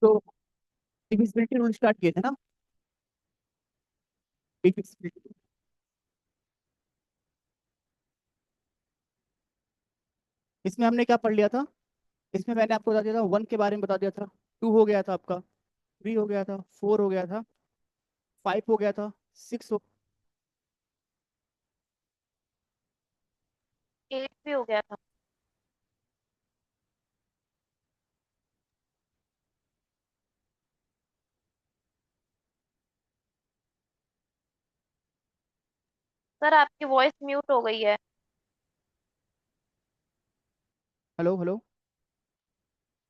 तो divisibility rule start किए थे ना। divisibility। इसमें हमने क्या पढ़ लिया था? इसमें मैंने आपको बता दिया था, 1 के बारे में बता दिया था, 2 हो गया था आपका, 3 हो गया था, 4 हो गया था, 5 हो गया था, 6 हो। एट भी हो गया था। सर आपकी वॉइस म्यूट हो गई है। Hello hello.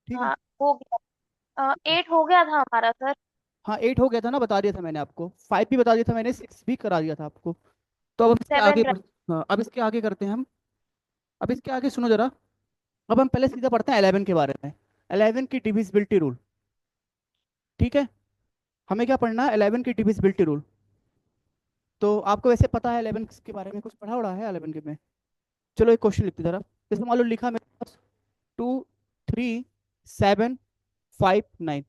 ठीक है। हाँ, हो गया। 8 हो गया था हमारा सर। हाँ 8 हो गया था ना, बता दिया था मैंने आपको, 5 भी बता दिया था मैंने, 6 भी करा दिया था आपको। तो अब हम इसके आगे 7 बढ़। हाँ अब इसके आगे करते हैं हम। अब इसके आगे सुनो जरा। अब हम पहले सीधा पढ़ते हैं 11 के बारे में। 11 की डिविजिबिलिटी रूल। ठीक है। हमें क्या पढ़ना है? 11 की डिविजिबिलिटी रूल। तो आपको वैसे पता है 11 के बारे में, कुछ पढ़ा उड़ा है 11 के में? चलो एक क्वेश्चन लिखते जरा। जैसे मान लो लिखा मेरे पास 2 3 7 5 9।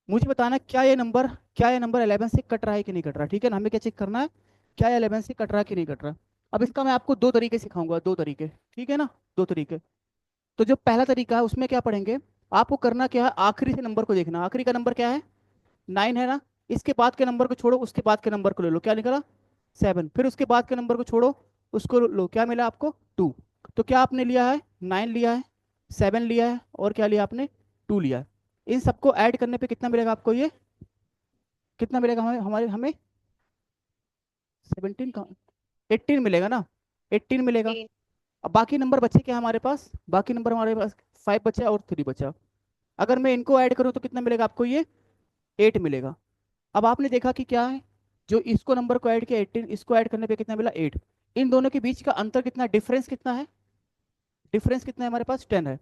मुझे बताना क्या ये नंबर 11 से कट रहा है कि नहीं कट रहा, ठीक है ना? हमें क्या चेक करना है? क्या ये 11 से कट रहा है कि नहीं कट रहा। अब इसका मैं आपको दो तरीके सिखाऊंगा, दो तरीके, ठीक है ना? दो तरीके। तो जो पहला तरीका है उसमें क्या पढ़ेंगे? आपको करना क्या है, आखिरी से नंबर को देखना। आखिरी का नंबर क्या है? 9 है ना। इसके बाद के नंबर को छोड़ो, उसके बाद के नंबर को ले लो, क्या निकला? 7। फिर उसके बाद के नंबर को छोड़ो, उसको लो, क्या मिला आपको? 2। तो क्या आपने लिया है? 9 लिया है, 7 लिया है, और क्या लिया आपने? 2 लिया है। इन सबको ऐड करने पे कितना मिलेगा आपको ये? कितना मिलेगा हमें? हमारे हमें 17 का 18 मिलेगा ना। 18 मिलेगा। 3। अब बाकी नंबर बचे क्या हमारे पास? बाकी नंबर हमारे पास 5 बचा और 3 बचा। अगर मैं इनको ऐड करूँ तो कितना मिलेगा आपको ये? 8 मिलेगा। अब आपने देखा कि क्या है, जो इसको नंबर को ऐड किया 18, इसको ऐड करने पे कितना मिला? 8। इन दोनों के बीच का अंतर कितना, डिफरेंस कितना है? डिफरेंस कितना है हमारे पास? 10 है।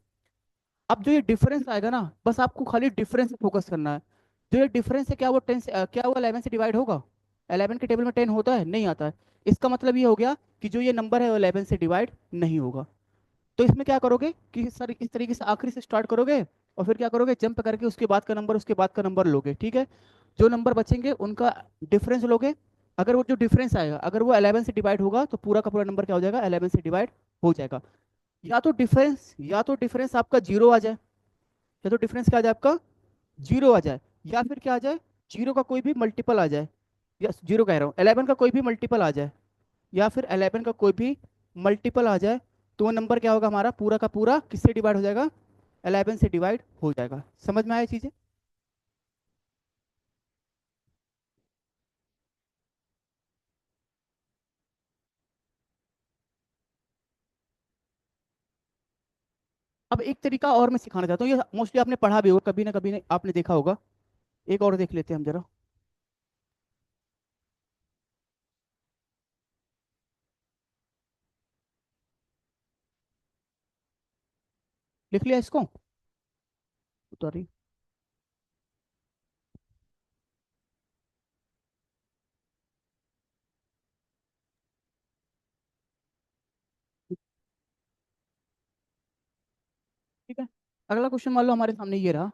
अब जो ये डिफरेंस आएगा ना, बस आपको खाली डिफरेंस पे फोकस करना है। जो ये डिफरेंस है, क्या वो 10 से क्या वो 11 से डिवाइड होगा? 11 के टेबल में 10 होता है? नहीं आता है। इसका मतलब ये हो गया कि जो ये नंबर है वो 11 से डिवाइड नहीं होगा। तो इसमें क्या करोगे कि सर इस तरीके से आखिरी से स्टार्ट करोगे, और फिर क्या करोगे, जंप करके उसके बाद का नंबर, उसके बाद का नंबर लोगे, ठीक है? जो नंबर बचेंगे उनका डिफरेंस लोगे। अगर वो जो डिफरेंस आएगा, अगर वो 11 से डिवाइड होगा तो पूरा का पूरा नंबर क्या हो जाएगा? 11 से डिवाइड हो जाएगा। या तो डिफरेंस आपका जीरो आ जाए, या तो डिफरेंस क्या आ जाए आपका? जीरो आ जाए, या फिर क्या आ जाए? जीरो का कोई भी मल्टीपल आ जाए। या जीरो कह रहा हूँ, 11 का कोई भी मल्टीपल आ जाए, या फिर 11 का कोई भी मल्टीपल आ जाए। तो वो नंबर क्या होगा हमारा? पूरा का पूरा किससे डिवाइड हो जाएगा? 11 से डिवाइड हो जाएगा। समझ में आया चीजें? अब एक तरीका और मैं सिखाना चाहता हूँ, ये मोस्टली आपने पढ़ा भी होगा, कभी ना कभी आपने देखा होगा। एक और देख लेते हैं हम जरा। लिख लिया इसको? सॉरी। ठीक है। अगला क्वेश्चन मान लो हमारे सामने ये रहा,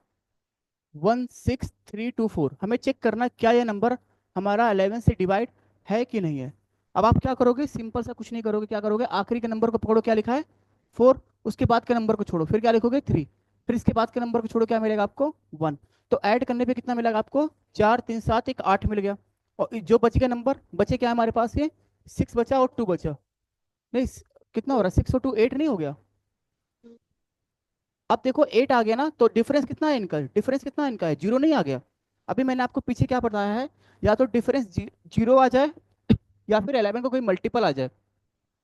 16324। हमें चेक करना है क्या ये नंबर हमारा 11 से डिवाइड है कि नहीं है। अब आप क्या करोगे? सिंपल सा कुछ नहीं करोगे, क्या करोगे, आखिरी के नंबर को पकड़ो, क्या लिखा है? 4। उसके बाद के नंबर को छोड़ो, फिर क्या लिखोगे? 3। फिर इसके बाद के नंबर को छोड़ो, क्या मिलेगा आपको? 1। तो ऐड करने पे कितना मिलेगा आपको? 4 3 7 एक 8 मिल गया। और जो बच गया नंबर, बचे क्या हमारे पास? ये 6 बचा और 2 बचा। नहीं, कितना हो रहा है? 6 और 2 8 नहीं हो गया? अब देखो 8 आ गया ना, तो डिफरेंस कितना है इनका? डिफरेंस कितना है इनका? है जीरो, नहीं आ गया? अभी मैंने आपको पीछे क्या बताया है, या तो डिफरेंस जीरो आ जाए, या फिर 11 का कोई मल्टीपल आ जाए,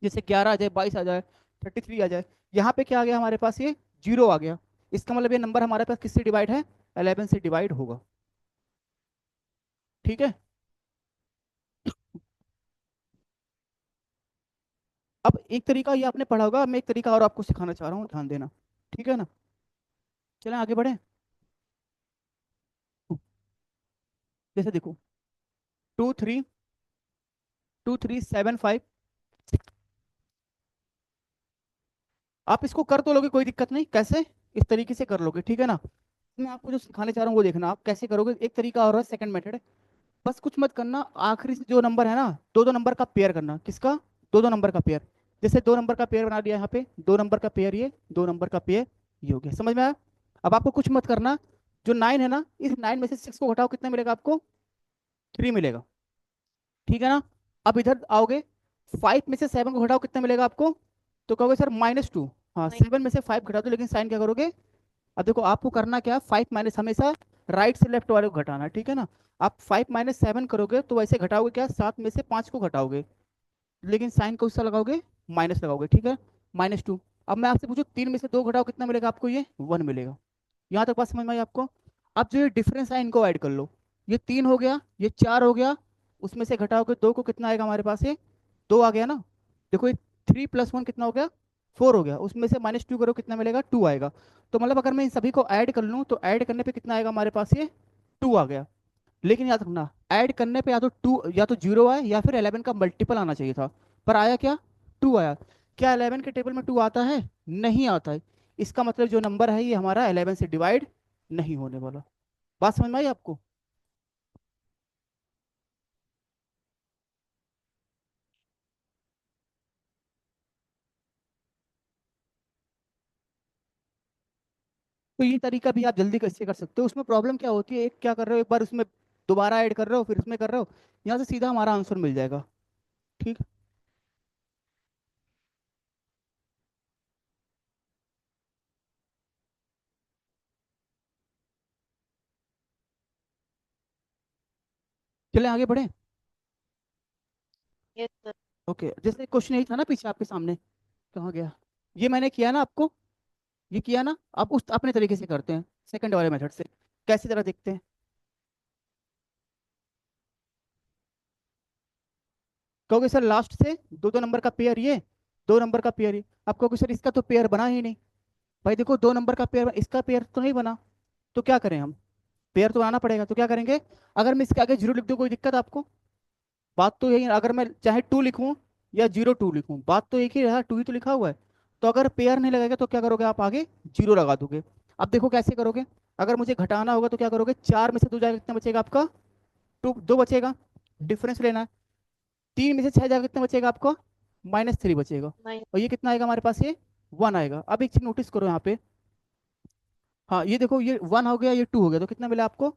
जैसे 11 आ जाए, 22 आ जाए, 33 आ जाए। यहाँ पे क्या आ गया हमारे पास? ये जीरो आ गया। इसका मतलब ये नंबर हमारे पास किससे डिवाइड है? 11 से डिवाइड होगा। ठीक है। अब एक तरीका ये आपने पढ़ा होगा, मैं एक तरीका और आपको सिखाना चाह रहा हूँ, ध्यान देना। ठीक है ना? चलें आगे बढ़े। जैसे देखो, 2 3 2 3 7 5। आप इसको कर तो लोगे, कोई दिक्कत नहीं, कैसे? इस तरीके से कर लोगे, ठीक है ना? मैं आपको जो सिखाने चाह रहा हूँ वो देखना आप कैसे करोगे। एक तरीका और है, सेकंड मेथड। बस कुछ मत करना, आखिरी से जो नंबर है ना, दो दो नंबर का पेयर करना। किसका? दो दो नंबर का पेयर। जैसे दो नंबर का पेयर बना दिया यहाँ पे, दो नंबर का पेयर ये, दो नंबर का पेयर ये हो गया। समझ में आया? अब आपको कुछ मत करना। जो नाइन है ना, इस नाइन में से सिक्स को घटाओ, कितना मिलेगा आपको? थ्री मिलेगा। ठीक है ना? अब इधर आओगे, फाइव में से सेवन को घटाओ, कितना मिलेगा आपको? तो कहोगे सर माइनस टू। हाँ, नहीं। सेवन में से फाइव घटा दो, लेकिन साइन क्या करोगे? अब देखो आपको करना क्या, फाइव माइनस हमेशा राइट से लेफ्ट वाले को घटाना है, ठीक है ना? आप फाइव माइनस सेवन करोगे तो वैसे घटाओगे क्या, सात में से पाँच को घटाओगे, लेकिन साइन को उससे लगाओगे, माइनस लगाओगे, ठीक है? Minus two. अब मैं आपसे पूछूं, तीन में से दो घटाओ, कितना मिलेगा आपको? ये वन मिलेगा। यहाँ तक बात समझ में आई आपको? अब जो ये डिफरेंस है इनको ऐड कर लो। ये तीन हो गया, ये चार हो गया, उसमें से घटाओगे दो को, कितना आएगा हमारे पास? ये दो आ गया ना। देखो ये थ्री प्लस वन कितना हो गया? फोर हो गया। उसमें से माइनस टू करो, कितना मिलेगा? टू आएगा। तो मतलब अगर मैं इन सभी को ऐड कर लूँ तो ऐड करने पे कितना आएगा हमारे पास? ये टू आ गया। लेकिन याद रखना, ऐड करने पे या तो टू या तो जीरो आए या फिर 11 का मल्टीपल आना चाहिए था। पर आया क्या? टू आया। क्या 11 के टेबल में टू आता है? नहीं आता है। इसका मतलब जो नंबर है ये हमारा 11 से डिवाइड नहीं होने वाला। बात समझ में आई आपको? तो ये तरीका भी आप जल्दी कैसे कर सकते हो। उसमें प्रॉब्लम क्या होती है, एक क्या कर रहे हो, एक बार उसमें दोबारा ऐड कर रहे हो, फिर उसमें कर रहे हो, यहाँ से सीधा हमारा आंसर मिल जाएगा। ठीक। चले आगे बढ़े। Yes sir. ओके, जैसे क्वेश्चन यही था ना पीछे आपके सामने, कहाँ गया? ये मैंने किया ना आपको, ये किया ना, आप उस अपने तरीके से करते हैं, सेकंड वाले मेथड से। कैसी तरह देखते हैं? कहोगे सर लास्ट से दो दो नंबर का पेयर ये, दो नंबर का पेयर ये। आप कहोगे सर इसका तो पेयर बना ही नहीं। भाई देखो, दो नंबर का पेयर, इसका पेयर तो नहीं बना, तो क्या करें हम? पेयर तो बनाना पड़ेगा, तो क्या करेंगे? अगर मैं इसके आगे जीरो लिख दूं, कोई दिक्कत आपको? बात तो यही है, अगर मैं चाहे टू लिखूं या जीरो टू लिखूं, बात तो एक ही रहा, टू ही तो लिखा हुआ है। तो अगर पेयर नहीं लगेगा तो क्या करोगे आप? आगे जीरो लगा दोगे। अब देखो कैसे करोगे। अगर मुझे घटाना होगा तो क्या करोगे? चार में से दो जाएगा, कितना बचेगा आपका? टू, दो बचेगा। डिफरेंस लेना है। तीन में से छह जाएगा, कितना बचेगा आपको? माइनस थ्री बचेगा। नहीं। और ये कितना आएगा हमारे पास? ये वन आएगा। अब एक चीज नोटिस करो यहाँ पे। हाँ, ये देखो, ये वन हो गया, ये टू हो गया, तो कितना मिला आपको?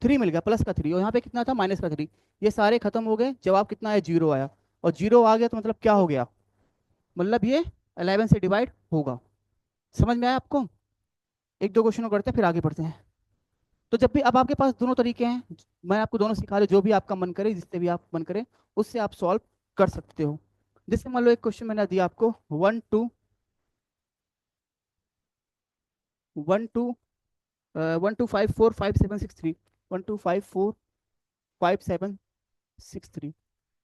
थ्री मिल गया, प्लस का थ्री। और यहाँ पे कितना था? माइनस का थ्री। ये सारे खत्म हो गए, जवाब कितना आया? जीरो आया। और जीरो आ गया तो मतलब क्या हो गया? मतलब ये 11 से डिवाइड होगा। समझ में आया आपको? एक दो क्वेश्चन करते हैं फिर आगे बढ़ते हैं। तो जब भी, अब आपके पास दोनों तरीके हैं, मैं आपको दोनों सिखा रहा हूं, जो भी आपका मन करे, जिससे भी आप मन करे उससे आप सॉल्व कर सकते हो। जैसे मान लो एक क्वेश्चन मैंने दिया आपको, one two, one two, one two five four five seven six three, one two five four five seven six three.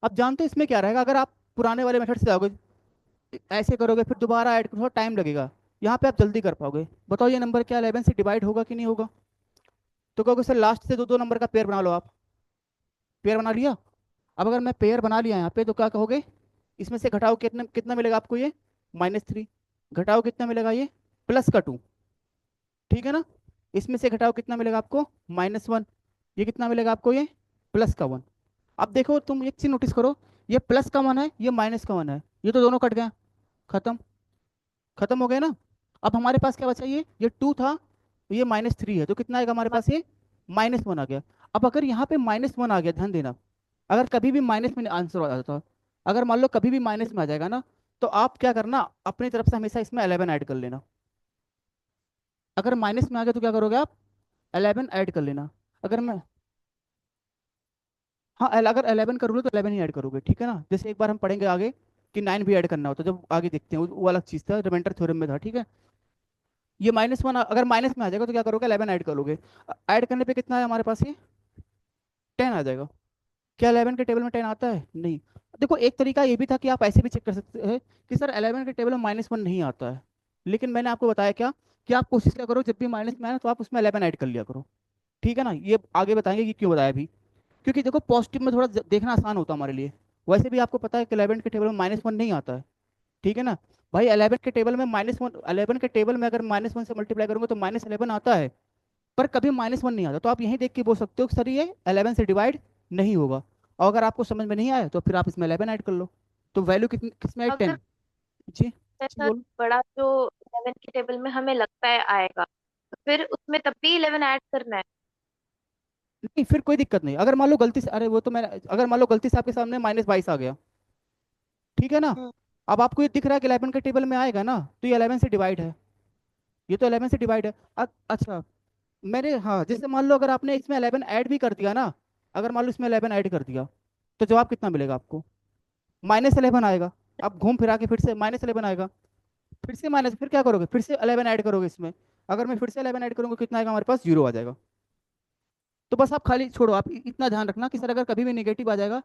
अब जानते हैं इसमें क्या रहेगा, अगर आप पुराने वाले मेथड से जाओगे, ऐसे करोगे, फिर दोबारा ऐड करो, थोड़ा टाइम लगेगा। यहाँ पे आप जल्दी कर पाओगे। बताओ ये नंबर क्या 11 से डिवाइड होगा कि नहीं होगा? तो कहोगे सर लास्ट से दो दो नंबर का पेयर बना लो आप। पेयर बना लिया। अब अगर मैं पेयर बना लिया यहाँ पे, तो क्या कहोगे? इसमें से घटाओ, कितना कितना मिलेगा आपको? ये माइनस थ्री। घटाओ, कितना मिलेगा? ये प्लस का टू। ठीक है ना? इसमें से घटाओ, कितना मिलेगा आपको? Minus one. ये कितना मिलेगा आपको? ये प्लस का वन। अब देखो तुम एक चीज नोटिस करो, ये प्लस का वन है, ये माइनस का वन है, ये तो दोनों कट गए, खत्म। खत्म हो गए ना? अब हमारे पास क्या बचा? ये टू था, ये माइनस थ्री है, तो कितना आएगा हमारे पास? ये माइनस वन आ गया। अब अगर यहाँ पे माइनस वन आ गया, ध्यान देना, अगर कभी भी माइनस में आंसर आ जाता, अगर मान लो कभी भी माइनस में आ जाएगा ना, तो आप क्या करना, अपनी तरफ से हमेशा इसमें 11 ऐड कर लेना। अगर माइनस में आ गया तो क्या करोगे आप? 11 ऐड कर लेना। अगर मैं, हाँ, अगर 11 करोगे तो 11 ही ऐड करोगे, ठीक है ना? जैसे एक बार हम पढ़ेंगे आगे कि नाइन भी ऐड करना हो, तो जब आगे देखते हैं वो अलग चीज़ था, रिमाइंडर थ्योरम में था, ठीक है? ये माइनस वन अगर माइनस में आ जाएगा तो क्या करोगे? 11 ऐड करोगे। ऐड करने पे कितना है हमारे पास? ये 10 आ जाएगा। क्या 11 के टेबल में 10 आता है? नहीं। देखो एक तरीका ये भी था कि आप ऐसे भी चेक कर सकते हैं कि सर 11 के टेबल में माइनस वन नहीं आता है। लेकिन मैंने आपको बताया क्या, कि आप कोशिश क्या करो, जब भी माइनस में आए ना तो आप उसमें 11 ऐड कर लिया करो। ठीक है ना? ये आगे बताएंगे कि क्यों बताया भी। क्योंकि देखो पॉजिटिव में थोड़ा देखना आसान होता है हमारे लिए। वैसे भी आपको पता है कि 11 के टेबल में माइनस वन नहीं आता है। ठीक है ना? भाई 11 के टेबल में माइनस वन, 11 के टेबल में अगर माइनस वन से मल्टीप्लाई करूंगा तो माइनस 11 आता है। पर कभी -1 नहीं आता, तो आप यहीं देख के बोल सकते हो कि सर ये 11 से डिवाइड नहीं होगा। और अगर आपको समझ में नहीं आया तो फिर आप इसमें 11 ऐड कर लो। तो वैल्यू कितनी किसमें है, अगर 10। जी जी सर बोलो। बड़ा जो 11 की टेबल में हमें लगता है आएगा, तो फिर उसमें तब भी 11 ऐड करना है। नहीं फिर कोई दिक्कत नहीं, अगर मान लो गलती से, अरे वो तो मैं, अगर मान लो गलती से आपके सामने -22 आ गया, ठीक है ना। हम्म। अब आपको ये दिख रहा है कि 11 के टेबल में आएगा ना, तो ये 11 से डिवाइड है। ये तो 11 से डिवाइड है। अच्छा, मैंने, हाँ, जैसे मान लो अगर आपने इसमें 11 ऐड भी कर दिया ना, अगर मान लो इसमें 11 ऐड कर दिया, तो जवाब कितना मिलेगा आपको? -11 आएगा। आप घूम फिरा के फिर से -11 आएगा, फिर से माइनस, फिर क्या करोगे, फिर से 11 ऐड करोगे इसमें। अगर मैं फिर से 11 ऐड करूंगा, कितना आएगा हमारे पास? 0 आ जाएगा। तो बस आप खाली छोड़ो, आप इतना ध्यान रखना कि सर अगर कभी भी नेगेटिव आ जाएगा,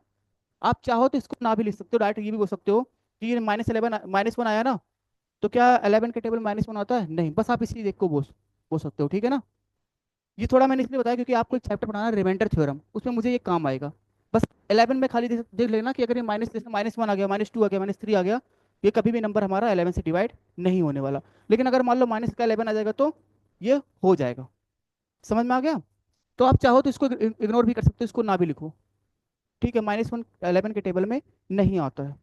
आप चाहो तो इसको ना भी लिख सकते हो, डायरेक्ट ये भी बोल सकते हो कि ये -11 -1 आया ना, तो क्या 11 के टेबल -1 होता है? नहीं, बस आप इसी देख को बोल बोल सकते हो, ठीक है ना। ये थोड़ा मैंने इसलिए बताया क्योंकि आपको एक चैप्टर पढ़ाना है रिमाइंडर थ्योरम, उसमें मुझे ये काम आएगा। बस 11 में खाली देख देख लेना कि अगर ये माइनस, जैसे -1 आ गया, -2 आ गया, -3 आ गया, ये कभी भी नंबर हमारा 11 से डिवाइड नहीं होने वाला। लेकिन अगर मान लो माइनस का 11 आ जाएगा तो ये हो जाएगा। समझ में आ गया? तो आप चाहो तो इसको इग्नोर भी कर सकते हो, इसको ना भी लिखो, ठीक है। -1 11 के टेबल में नहीं आता है।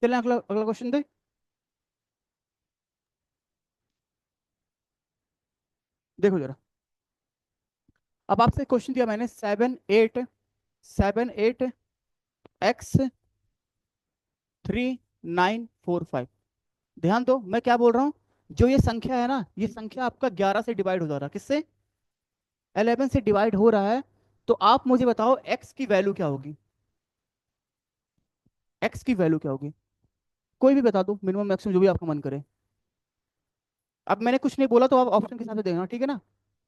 चलिए अगला अगला क्वेश्चन दे। देखो जरा, अब आपसे क्वेश्चन दिया मैंने, 7 8 ध्यान दो मैं क्या बोल रहा हूँ। जो ये संख्या है ना, ये संख्या आपका 11 से डिवाइड हो जा रहा है, किससे? 11 से डिवाइड हो रहा है। तो आप मुझे बताओ एक्स की वैल्यू क्या होगी? एक्स की वैल्यू क्या होगी? कोई भी बता दो, मिनिमम मैक्सिमम जो भी आपका मन करे। अब मैंने कुछ नहीं बोला तो आप ऑप्शन के हिसाब से देखना, ठीक है ना।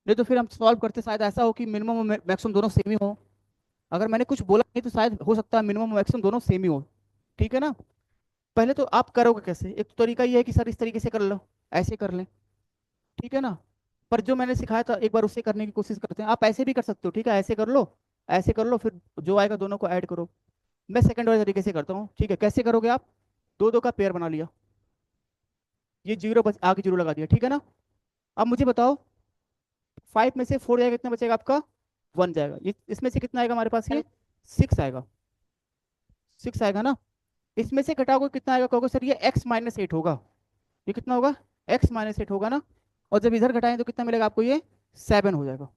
नहीं तो फिर हम सॉल्व करते, शायद ऐसा हो कि मिनिमम और मैक्सिमम दोनों सेम ही हो। अगर मैंने कुछ बोला नहीं तो शायद हो सकता है मिनिमम और मैक्सिमम दोनों सेम ही हो, ठीक है ना। पहले तो आप करोगे कैसे, एक तो तरीका ये है कि सर इस तरीके से कर लो, ऐसे कर लें, ठीक है ना। पर जो मैंने सिखाया था एक बार उससे करने की कोशिश करते हैं। आप ऐसे भी कर सकते हो, ठीक है, ऐसे कर लो, ऐसे कर लो, फिर जो आएगा दोनों को ऐड करो। मैं सेकंड वाले तरीके से करता हूँ, ठीक है। कैसे करोगे आप? दो दो का पेयर बना लिया, ये जीरो बच, आगे जीरो लगा दिया, ठीक है ना। अब मुझे बताओ 5 में से 4 जाएगा, कितना बचेगा आपका? 1 जाएगा। ये इसमें से कितना आएगा हमारे पास? ये 6 आएगा, 6 आएगा ना। इसमें से घटाओगे कितना आएगा? कहोगे सर ये x-8 होगा। ये कितना होगा? x-8 होगा ना। और जब इधर घटाएं तो कितना मिलेगा आपको? ये 7 हो जाएगा।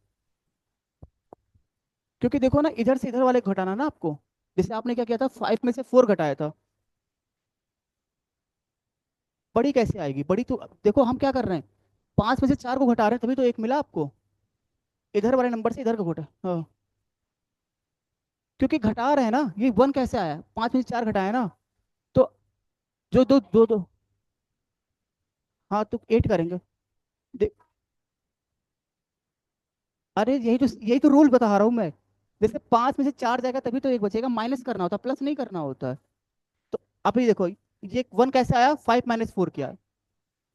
क्योंकि देखो ना, इधर से इधर वाले को घटाना ना आपको। जैसे आपने क्या किया था, 5 में से 4 घटाया था। बड़ी कैसे आएगी? बड़ी तो देखो हम क्या कर रहे हैं, 5 में से 4 को घटा रहे हैं, तभी तो एक मिला आपको। इधर वाले नंबर से इधर का घटा, हाँ। क्योंकि घटा रहे हैं ना, ये 1 कैसे आया? 5 में से 4 घटाया ना। तो जो दो दो दो, हाँ तो 8 करेंगे। दे, अरे यही तो रूल बता रहा हूँ मैं। जैसे 5 में से 4 जाएगा तभी तो एक बचेगा, माइनस करना होता है, प्लस नहीं करना होता है। तो अभी देखो, ये 1 कैसे आया? 5 - 4 किया।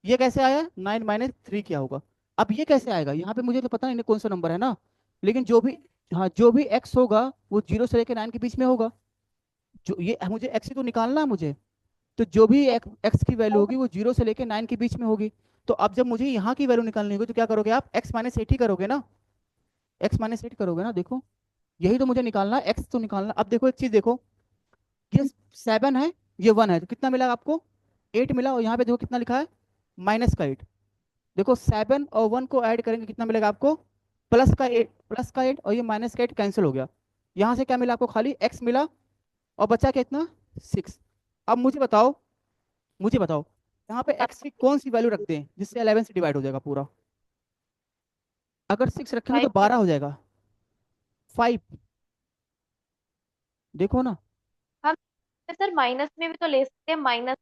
ये कैसे आया? 9 - 3 क्या होगा? अब ये कैसे आएगा? यहाँ पे मुझे तो पता नहीं कौन सा नंबर है ना, लेकिन जो भी, हाँ, जो भी एक्स होगा वो 0 से लेकर 9 के बीच में होगा। जो ये मुझे एक्स ही तो निकालना है मुझे। तो जो भी एक्स की वैल्यू होगी वो 0 से लेकर 9 के बीच में होगी। तो अब जब मुझे यहाँ की वैल्यू निकालनी होगी तो क्या करोगे आप? x-8 ही करोगे ना। x-8 करोगे ना, देखो यही तो मुझे निकालना है, एक्स तो निकालना। अब देखो एक चीज देखो, ये 7 है, ये 1 है, तो कितना मिला आपको? 8 मिला। और यहाँ पे देखो कितना लिखा है, -8। देखो 7 और 1 को ऐड करेंगे कितना मिलेगा आपको? +8, +8, और ये -8 कैंसिल हो गया। यहाँ से क्या मिला आपको? खाली x मिला, और बचा क्या इतना? 6। अब मुझे बताओ यहाँ पे x की कौन सी वैल्यू रख दें जिससे 11 से डिवाइड हो जाएगा पूरा? अगर 6 रखेंगे तो 5 की। 12 हो जाएगा। 5, देखो ना। हम सर माइनस में भी तो ले सकते हैं, -6।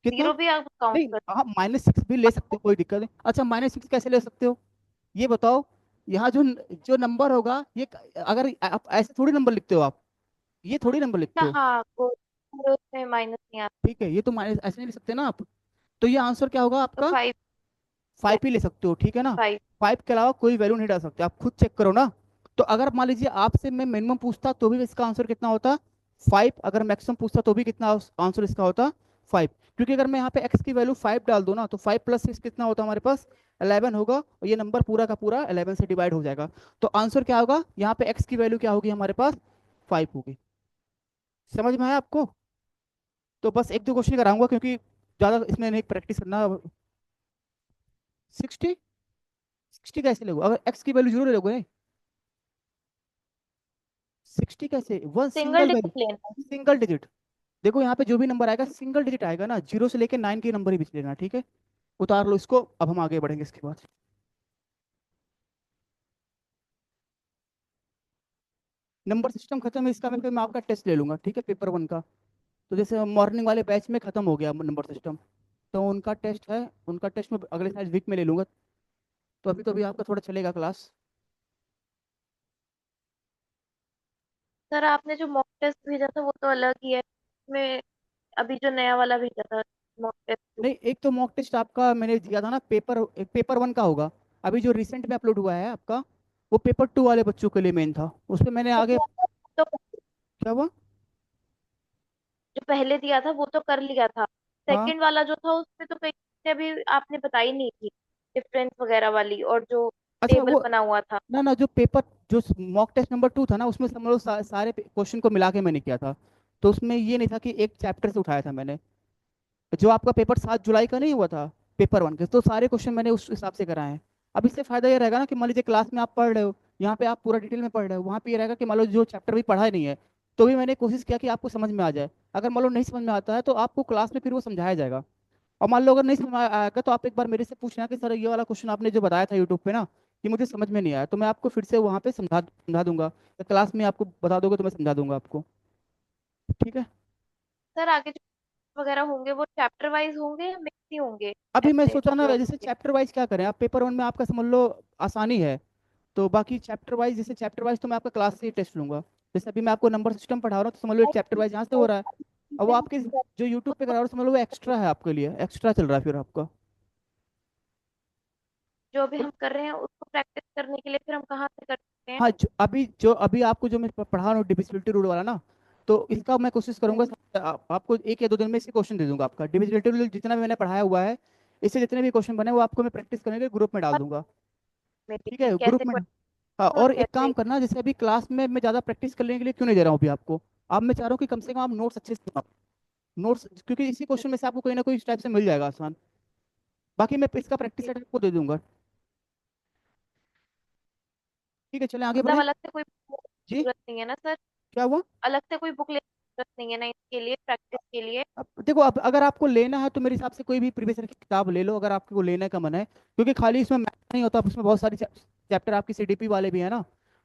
कितना? जीरो भी आप काउंट नहीं, कर आप -6 भी ले सकते हो, कोई दिक्कत नहीं। अच्छा, -6 कैसे ले सकते हो? ये बताओ। यहाँ जो जो नंबर होगा ये, अगर आप ऐसे थोड़ी नंबर लिखते हो आप, ये थोड़ी नंबर सकते लिखते हैं। हो। हाँ, इसमें माइनस नहीं आता। ठीक है, ये तो माइनस ऐसे नहीं ले सकते ना आप। तो ये आंसर क्या होगा तो आपका? 5। 5 ही ले सकते हो, ठीक है ना। 5। 5 के अलावा कोई वैल्यू नहीं डाल सकते, आप खुद चेक करो ना। तो अगर मान लीजिए आपसे मैं मिनिमम पूछता तो भी इसका आंसर कितना होता? 5। अगर मैक्सिमम पूछता तो भी कितना आंसर इसका होता? 5। क्योंकि अगर मैं यहाँ पे एक्स की वैल्यू 5 डाल दूँ ना, तो 5 + 6 कितना होता हमारे पास? 11 होगा, और ये नंबर पूरा का पूरा 11 से डिवाइड हो जाएगा। तो आंसर क्या होगा यहाँ पे? एक्स की वैल्यू क्या होगी हमारे पास? 5 होगी। समझ में आया आपको? तो बस एक दो क्वेश्चन कराऊंगा, क्योंकि ज़्यादा इसमें नहीं प्रैक्टिस करना। 60? 60 कैसे लोगे अगर एक्स की वैल्यू जीरो ले लोगे? 60 कैसे? One single single value, digit लेना है। Single digit. देखो यहाँ पे जो भी नंबर आएगा सिंगल डिजिट आएगा ना, 0 से लेके 9 के नंबर ही बीच लेना, ठीक है। उतार लो इसको, अब हम आगे बढ़ेंगे इसके बाद। नंबर सिस्टम खत्म है इसका, मैं फिर मैं आपका टेस्ट ले लूंगा, ठीक है, पेपर 1 का। तो जैसे मॉर्निंग वाले बैच में खत्म हो गया नंबर सिस्टम, तो उनका टेस्ट है, उनका टेस्ट मैं अगले शायद वीक में ले लूंगा। तो अभी आपका थोड़ा चलेगा क्लास। सर आपने जो मॉक टेस्ट भेजा था वो तो अलग ही है। मैं अभी जो नया वाला भेजा था मॉक टेस्ट। नहीं, एक तो मॉक टेस्ट आपका मैंने दिया था ना, पेपर 1 का होगा। अभी जो रिसेंट में अपलोड हुआ है आपका, वो पेपर 2 वाले बच्चों के लिए मेन था, उसमें मैंने आगे। तो क्या हुआ? जो पहले दिया था वो तो कर लिया था। हाँ। सेकंड वाला जो था उसमें तो कई चीजें अभी आपने बताई नहीं थी, डिफरेंस वगैरह वाली, और जो अच्छा टेबल वो, बना हुआ था। ना ना, जो पेपर, जो मॉक टेस्ट नंबर 2 था ना, उसमें समझ लो सारे क्वेश्चन को मिला के मैंने किया था। तो उसमें ये नहीं था कि एक चैप्टर से उठाया था मैंने। जो आपका पेपर 7 जुलाई का नहीं हुआ था, पेपर 1 के, तो सारे क्वेश्चन मैंने उस हिसाब से कराए हैं। अब इससे फायदा ये रहेगा ना कि मान लीजिए क्लास में आप पढ़ रहे हो, यहाँ पे आप पूरा डिटेल में पढ़ रहे हो, वहाँ पे ये रहेगा कि मान लो जो चैप्टर भी पढ़ा ही नहीं है, तो भी मैंने कोशिश किया कि आपको समझ में आ जाए। अगर मान लो नहीं समझ में आता है तो आपको क्लास में फिर वो समझाया जाएगा। और मान लो अगर नहीं समझ में आएगा तो आप एक बार मेरे से पूछना कि सर ये वाला क्वेश्चन आपने जो बताया था यूट्यूब पे ना, कि मुझे समझ में नहीं आया, तो मैं आपको फिर से वहाँ पे समझा समझा दूंगा, या क्लास में आपको बता दोगे तो मैं समझा दूंगा आपको। ठीक है। सर आगे जो वगैरह होंगे वो चैप्टर वाइज होंगे या मिक्स ही होंगे? अभी मैं ऐसे सोचा ना, जो जैसे चैप्टर वाइज क्या करें, आप पेपर 1 में आपका समझ लो आसानी है, तो बाकी चैप्टर वाइज, जैसे चैप्टर वाइज तो मैं आपका क्लास से ही टेस्ट लूंगा। जैसे अभी मैं आपको नंबर सिस्टम पढ़ा रहा हूँ, तो समझ लो एक चैप्टर वाइज यहाँ से हो रहा है। अब वो आपके जो यूट्यूब पे करा रहा हूँ, समझ लो वो एक्स्ट्रा है आपके लिए, एक्स्ट्रा चल रहा है फिर आपका। जो अभी हम कर रहे हैं उसको प्रैक्टिस करने के लिए फिर हम कहाँ से कर सकते हैं? हाँ, जो अभी आपको जो मैं पढ़ा रहा हूँ डिविजिबिलिटी रूल वाला ना, तो इसका मैं कोशिश करूंगा आपको 1 या 2 दिन में इसे क्वेश्चन दे दूंगा। आपका डिविजिबिलिटी रूल जितना भी मैंने पढ़ाया हुआ है, इससे जितने भी क्वेश्चन बने वो आपको मैं प्रैक्टिस करने के ग्रुप में डाल दूंगा। में भी ठीक है, कैसे ग्रुप में। क्वेश्चन हाँ, और और एक कैसे? काम करना, जैसे अभी क्लास में मैं ज़्यादा प्रैक्टिस करने के लिए क्यों नहीं दे रहा हूँ अभी आपको। अब मैं चाह रहा हूँ कि कम से कम आप नोट्स अच्छे से नोट्स, क्योंकि इसी क्वेश्चन में से आपको कोई ना कोई इस टाइप से मिल जाएगा आसान। बाकी मैं इसका प्रैक्टिस सेट आपको दे दूंगा। ठीक है, चलें आगे मतलब बढ़े। अलग से कोई book की जी। जरूरत नहीं है ना सर? क्या हुआ? अलग से कोई बुक लेने की जरूरत नहीं है ना इसके लिए, प्रैक्टिस के लिए? अब देखो, अब अगर आपको लेना है तो मेरे हिसाब से कोई भी प्रीवियस ईयर की किताब ले लो, अगर आपको लेने का मन है, क्योंकि खाली इसमें मैथ नहीं होता, उसमें बहुत सारी चैप्टर आपकी सीडीपी वाले भी है ना।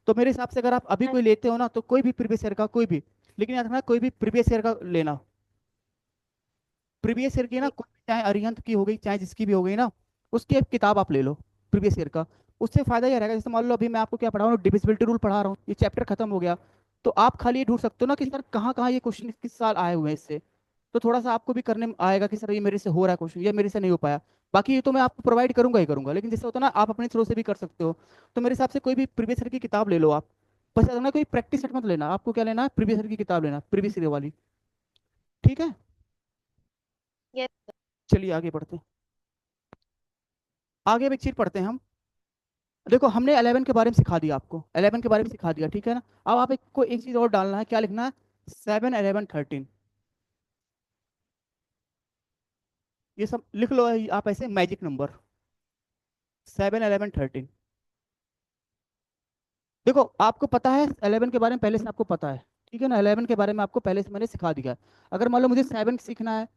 तो मेरे हिसाब से अगर आप अभी हाँ कोई लेते हो ना, तो कोई भी प्रीवियस ईयर का, कोई भी, लेकिन याद रखना कोई भी प्रीवियस ईयर का लेना। प्रीवियस ईयर की ना, जी। कोई भी, चाहे अरिहंत की हो गई चाहे जिसकी भी हो गई ना, उसकी एक किताब आप ले लो प्रीवियस ईयर का। उससे फायदा ये रहेगा, जैसे मान लो अभी मैं आपको क्या पढ़ा रहा हूँ, डिविजिबिलिटी रूल पढ़ा रहा हूँ, ये चैप्टर खत्म हो गया, तो आप खाली ये ढूंढ सकते हो ना कि सर कहाँ कहाँ ये क्वेश्चन किस साल आए हुए हैं इससे। तो थोड़ा सा आपको भी करने में आएगा कि सर ये मेरे से हो रहा है क्वेश्चन, ये मेरे से नहीं हो पाया। बाकी ये तो मैं आपको प्रोवाइड करूंगा ही करूंगा, लेकिन जैसे होता है ना, आप अपने थ्रू से भी कर सकते हो। तो मेरे हिसाब से कोई भी प्रीवियस ईयर की किताब ले लो आप। बस याद रखना कोई प्रैक्टिस सेट मत लेना, आपको क्या लेना है, प्रीवियस ईयर की किताब लेना, प्रीवियस ईयर वाली। ठीक है। यस। चलिए आगे बढ़ते हैं। आगे अब एक चीज पढ़ते हैं हम। देखो हमने 11 के बारे में सिखा दिया आपको, 11 के बारे में सिखा दिया, ठीक है ना। अब आप एक को एक चीज और डालना है, क्या लिखना है? 7, 11, 13। ये सब लिख लो आप ऐसे, मैजिक नंबर 7, 11, 13। देखो आपको पता है 11 के बारे में पहले से आपको पता है, ठीक है ना, 11 के बारे में आपको पहले से मैंने सिखा दिया है। अगर मान लो मुझे 7 सीखना है,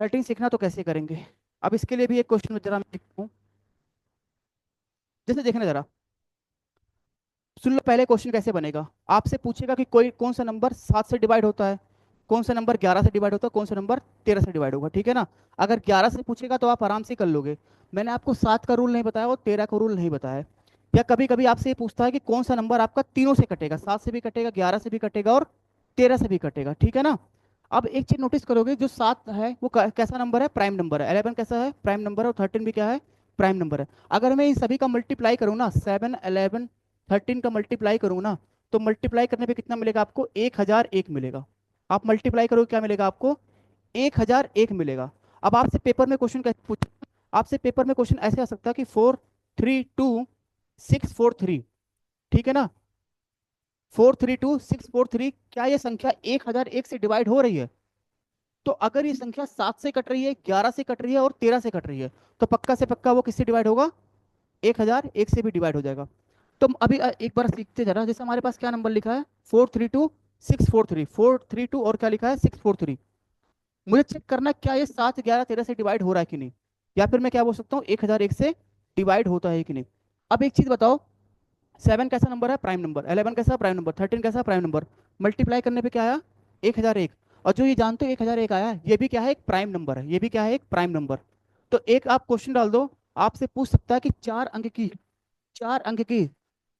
13 सीखना, तो कैसे करेंगे? अब इसके लिए भी एक क्वेश्चन जरा मैं लिखता हूँ। जैसे देखना जरा, सुन लो पहले क्वेश्चन कैसे बनेगा। आपसे पूछेगा कि कोई कौन सा नंबर 7 से डिवाइड होता है, कौन सा नंबर 11 से डिवाइड होता है, कौन सा नंबर 13 से डिवाइड होगा, ठीक है ना। अगर 11 से पूछेगा तो आप आराम से कर लोगे। मैंने आपको 7 का रूल नहीं बताया और 13 का रूल नहीं बताया है। या कभी कभी आपसे ये पूछता है कि कौन सा नंबर आपका तीनों से कटेगा, 7 से भी कटेगा, 11 से भी कटेगा और 13 से भी कटेगा, ठीक है ना। अब एक चीज नोटिस करोगे, जो 7 है वो कैसा नंबर है? प्राइम नंबर है। 11 कैसा है? प्राइम नंबर है। और 13 भी क्या है? प्राइम नंबर है। अगर मैं इन सभी का मल्टीप्लाई करूँ ना, 7, 11, 13 का मल्टीप्लाई करूँ ना, तो मल्टीप्लाई करने पे कितना मिलेगा आपको? 1001 मिलेगा। आप मल्टीप्लाई करोगे, क्या मिलेगा आपको? 1001 मिलेगा। अब आपसे पेपर में क्वेश्चन कैसे पूछ, आपसे पेपर में क्वेश्चन ऐसे आ सकता है कि 432 643, ठीक है ना? 432 643, क्या ये संख्या 1001 से डिवाइड हो रही है? तो अगर ये संख्या 7 से कट रही है, 11 से कट रही है और 13 से कट रही है, तो पक्का से पक्का वो किससे डिवाइड होगा? 1001 से भी डिवाइड हो जाएगा। तो अभी एक बार सीखते जरा। जैसे हमारे पास क्या नंबर लिखा है? 432 643, 432 और क्या लिखा है? 643। मुझे चेक करना है क्या ये 7, 11, 13 से डिवाइड हो रहा है कि नहीं, या फिर मैं क्या बोल सकता हूँ, 1001 से डिवाइड होता है कि नहीं। अब एक चीज बताओ, 7 कैसा नंबर है? Prime number. 11 कैसा? Prime number. 13 कैसा? Prime number. मल्टीप्लाई करने पे क्या आया? 1001। और जो ये जानते हो 1001 आया है, ये भी क्या है? एक प्राइम नंबर है। ये भी क्या है? एक प्राइम नंबर। तो एक आप क्वेश्चन डाल दो, आपसे पूछ सकता है कि 4 अंक की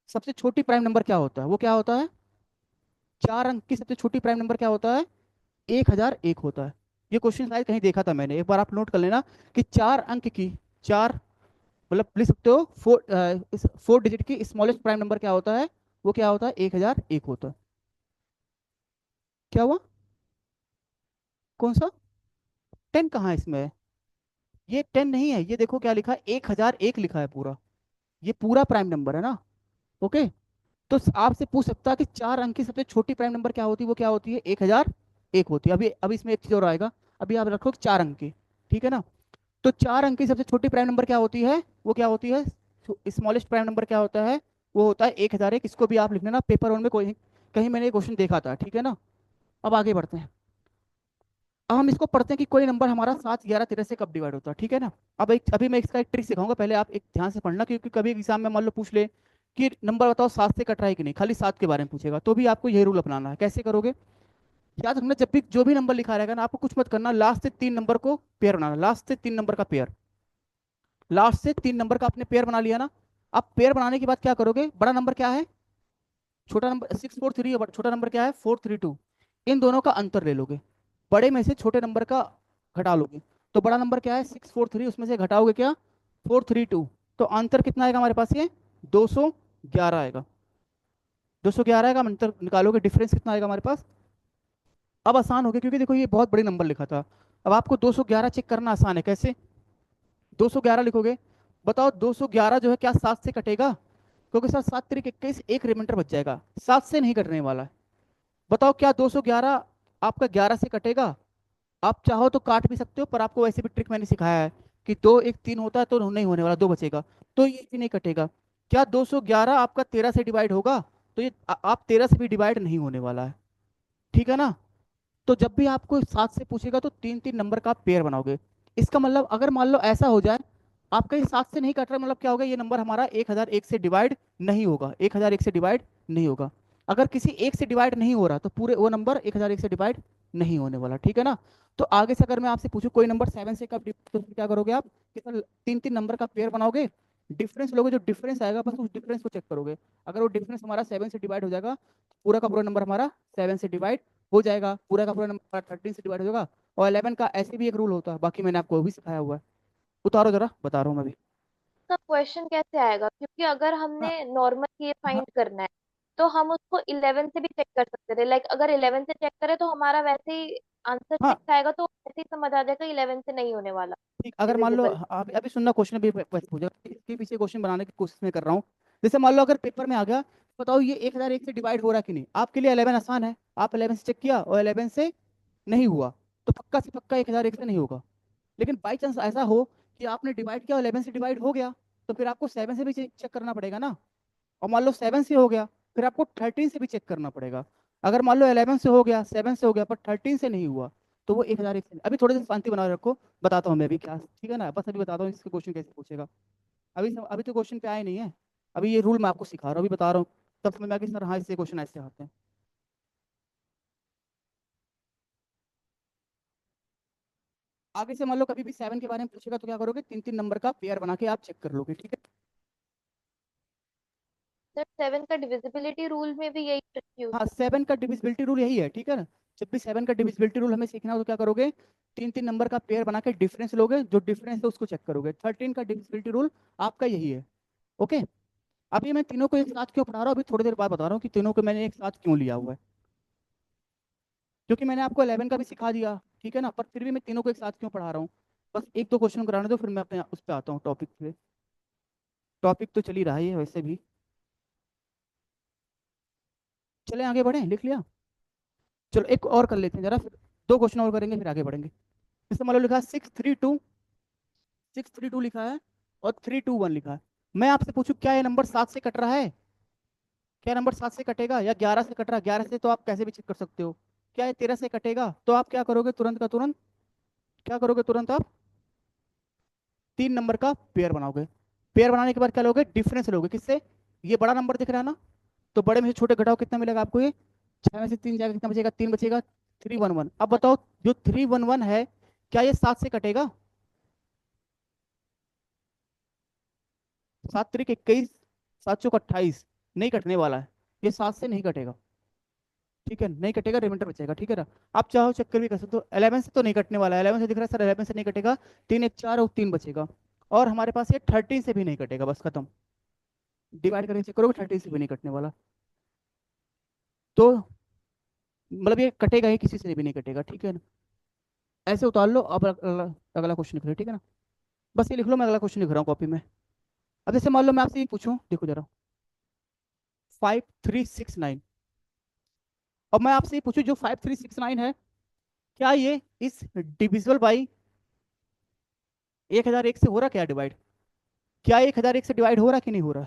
सबसे छोटी प्राइम नंबर क्या होता है? वो क्या होता है? 4 अंक की सबसे छोटी प्राइम नंबर क्या होता है? 1001 होता है। ये क्वेश्चन शायद कहीं देखा था मैंने, एक बार आप नोट कर लेना कि 4 अंक की, चार मतलब लिख सकते हो, 4 डिजिट की स्मॉलेस्ट प्राइम नंबर क्या होता है? वो क्या होता है? 1001 होता है। क्या हुआ? कौन सा? 10 कहाँ है इसमें? ये 10 नहीं है, ये देखो क्या लिखा है, 1001 लिखा है पूरा। ये पूरा प्राइम नंबर है ना। ओके। तो आपसे पूछ सकता है कि 4 अंक की सबसे छोटी प्राइम नंबर क्या होती है? वो क्या होती है? 1001 होती है। अभी इसमें एक चीज और आएगा। अभी आप रखो 4 अंक की, ठीक है ना? तो 4 अंक की सबसे छोटी प्राइम नंबर क्या होती है? वो क्या होती है? स्मॉलेस्ट प्राइम नंबर क्या होता है? वो होता है 1001। इसको भी आप लिख लेना, पेपर वन में कोई कहीं मैंने क्वेश्चन देखा था, ठीक है ना? अब आगे बढ़ते हैं। अब हम इसको पढ़ते हैं कि कोई नंबर हमारा 7, 11, 13 से कब डिवाइड होता है, ठीक है ना? अभी मैं इसका एक ट्रिक सिखाऊंगा, पहले आप एक ध्यान से पढ़ना, क्योंकि कभी एग्जाम में मान लो पूछ ले कि नंबर बताओ 7 से कट रहा है कि नहीं, खाली 7 के बारे में पूछेगा, तो भी आपको यही रूल अपनाना है। कैसे करोगे? याद रखना, जब भी जो भी नंबर लिखा रहेगा ना, आपको कुछ मत करना, लास्ट से 3 नंबर को पेयर बनाना, लास्ट से 3 नंबर का पेयर। लास्ट से 3 नंबर का आपने पेयर बना लिया ना। अब पेयर बनाने के बाद क्या करोगे? बड़ा नंबर क्या है? छोटा नंबर 643, छोटा नंबर क्या है? 432। इन दोनों का अंतर ले लोगे, बड़े में से छोटे नंबर का घटा लोगे। तो बड़ा नंबर क्या है? 643, उसमें से घटाओगे क्या? 432। तो अंतर कितना आएगा हमारे पास? ये 211 आएगा। 211 आएगा, हम अंतर निकालोगे, डिफरेंस कितना आएगा हमारे पास? अब आसान हो गया, क्योंकि देखो ये बहुत बड़ी नंबर लिखा था। अब आपको 211 चेक करना आसान है। कैसे? 211 लिखोगे, बताओ 211 जो है क्या 7 से कटेगा? क्योंकि सर 7 तरीके 21, एक रिमाइंडर बच जाएगा, 7 से नहीं कटने वाला है। बताओ क्या 211 आपका 11 से कटेगा? आप चाहो तो काट भी सकते हो, पर आपको वैसे भी ट्रिक मैंने सिखाया है कि 2 1 3 होता है, तो नहीं होने वाला, 2 बचेगा। तो ये भी नहीं कटेगा। क्या 211 आपका 13 से डिवाइड होगा? तो ये आप 13 से भी डिवाइड नहीं होने वाला है, ठीक है ना? तो जब भी आपको 7 से पूछेगा तो 3 3 नंबर का आप पेयर बनाओगे। इसका मतलब अगर मान लो ऐसा हो जाए, आपका ये 7 से नहीं कट रहा, मतलब क्या होगा? ये नंबर हमारा 1001 से डिवाइड नहीं होगा, 1001 से डिवाइड नहीं होगा। अगर किसी एक से डिवाइड नहीं हो रहा, तो पूरे वो नंबर 1001 से डिवाइड नहीं होने वाला, ठीक है ना? तो आगे से अगर मैं आपसे पूछूं कोई नंबर 7 से कब तो फिर क्या करोगे आप? कि सर 3 3 नंबर का पेयर बनाओगे, डिफरेंस लोगे, जो डिफरेंस आएगा बस उस डिफरेंस को चेक करोगे। अगर वो डिफरेंस हमारा 7 से डिवाइड हो जाएगा, पूरा का पूरा नंबर हमारा 7 से डिवाइड हो जाएगा, पूरा का पूरा नंबर 13 से डिवाइड हो जाएगा। और 11 का ऐसे भी एक रूल होता है, बाकी मैंने आपको वो भी सिखाया हुआ है। उतारो जरा, बता रहा हूँ मैं भी। का क्वेश्चन कैसे आएगा? क्योंकि अगर हाँ हमने नॉर्मल ये हाँ फाइंड करना है तो हम उसको 11 से भी चेक कर सकते थे। लाइक अगर 11 से चेक करें तो हमारा वैसे ही आंसर हाँ। सिक्स आएगा, तो वैसे ही समझ आ जाएगा 11 से नहीं होने वाला ठीक, अगर मान लो डिविजिबल। अभी अभी सुनना, क्वेश्चन अभी पूछा, इसके पीछे क्वेश्चन बनाने की कोशिश में कर रहा हूँ। जैसे मान लो अगर पेपर में आ गया, बताओ ये 1001 से डिवाइड हो रहा है कि नहीं? आपके लिए 11 आसान है, आप 11 से चेक किया और 11 से नहीं हुआ, तो पक्का से पक्का 1001 से नहीं होगा। लेकिन बाई चांस ऐसा हो कि आपने डिवाइड किया और 11 से डिवाइड हो गया, तो फिर आपको 7 से भी चेक करना पड़ेगा ना। और मान लो 7 से हो गया, फिर आपको 13 से भी चेक करना पड़ेगा। अगर मान लो 11 से हो गया, 7 से हो गया, पर 13 से नहीं हुआ, तो वो 1001 से। अभी थोड़ी सी शांति बनाए रखो, बताता हूँ मैं भी क्या, ठीक है ना? बस अभी बताता हूँ इसके क्वेश्चन कैसे पूछेगा। अभी तो क्वेश्चन पे आए नहीं है। अभी ये रूल मैं आपको सिखा रहा हूँ, अभी बता रहा हूँ, तब समझ में आ गया सर हाँ इससे क्वेश्चन ऐसे आते हैं। आगे से मान लो कभी भी 7 के बारे में पूछेगा, तो क्या करोगे? 3 3 नंबर का पेयर बना के आप चेक कर लोगे, ठीक है? सर 7 का डिविजिबिलिटी रूल में भी यही ट्रिक यूज। हाँ, 7 का डिविजिबिलिटी रूल यही है, ठीक है ना? जब भी 7 का डिविजिबिलिटी रूल हमें सीखना हो तो क्या करोगे, तीन तीन नंबर का पेयर बना के डिफरेंस लोगे, जो डिफरेंस है उसको चेक करोगे। 13 का डिविजिबिलिटी रूल आपका यही है। ओके। अभी मैं तीनों को एक साथ क्यों पढ़ा रहा हूँ, अभी थोड़ी देर बाद बता रहा हूँ कि तीनों को मैंने एक साथ क्यों लिया हुआ है। क्योंकि मैंने आपको 11 का भी सिखा दिया, ठीक है ना, पर फिर भी मैं तीनों को एक साथ क्यों पढ़ा रहा हूँ। बस एक दो क्वेश्चन कराने दो, फिर मैं अपने उस पर आता हूँ टॉपिक पे। टॉपिक तो चल ही रहा है वैसे भी। चले आगे बढ़े, लिख लिया। चलो एक और कर लेते हैं जरा, फिर दो क्वेश्चन और करेंगे फिर आगे बढ़ेंगे। जैसे मान लो लिखा है 632, 632 लिखा है और 321 लिखा है। मैं आपसे पूछूं क्या ये नंबर 7 से कट रहा है, क्या नंबर 7 से कटेगा या 11 से कट रहा है। 11 से तो आप कैसे भी चेक कर सकते हो। क्या ये 13 से कटेगा, तो आप क्या करोगे तुरंत का तुरंत, क्या करोगे तुरंत आप, तीन नंबर का पेयर बनाओगे। पेयर बनाने के बाद क्या लोगे, डिफरेंस लोगे। किससे, ये बड़ा नंबर दिख रहा है ना, तो बड़े में से छोटे घटाओ, कितना मिलेगा आपको ये, 6 में से 3 जाएगा, कितना बचेगा, 3 बचेगा, 311। अब बताओ जो 311 है, क्या ये 7 से कटेगा। 7 3 21, 7 4 28, नहीं कटने वाला है। ये 7 से नहीं कटेगा, ठीक है, नहीं कटेगा, रिमाइंडर बचेगा, ठीक है ना। आप चाहो चेक कर भी कर सकते हो। 11 से तो नहीं कटने वाला है, 11 से दिख रहा है सर, 11 से नहीं कटेगा। 3 1 4 और 3 बचेगा। और हमारे पास ये 13 से भी नहीं कटेगा, बस खत्म। डिवाइड करके चेक करोगे, 13 से भी नहीं कटने वाला। तो मतलब ये कटेगा ही, किसी से भी नहीं कटेगा, ठीक है ना। ऐसे उतार लो। अब अगला अगला क्वेश्चन लिख लो, ठीक है ना। बस ये लिख लो, मैं अगला क्वेश्चन लिख रहा हूँ कॉपी में। अब जैसे मान लो मैं आपसे ये पूछूं, देखो जरा, 5369। और मैं आपसे ये पूछूं जो 5369 है, क्या ये इस डिविजिबल बाई 1001 से हो रहा, क्या डिवाइड, क्या 1001 से डिवाइड हो रहा कि नहीं हो रहा।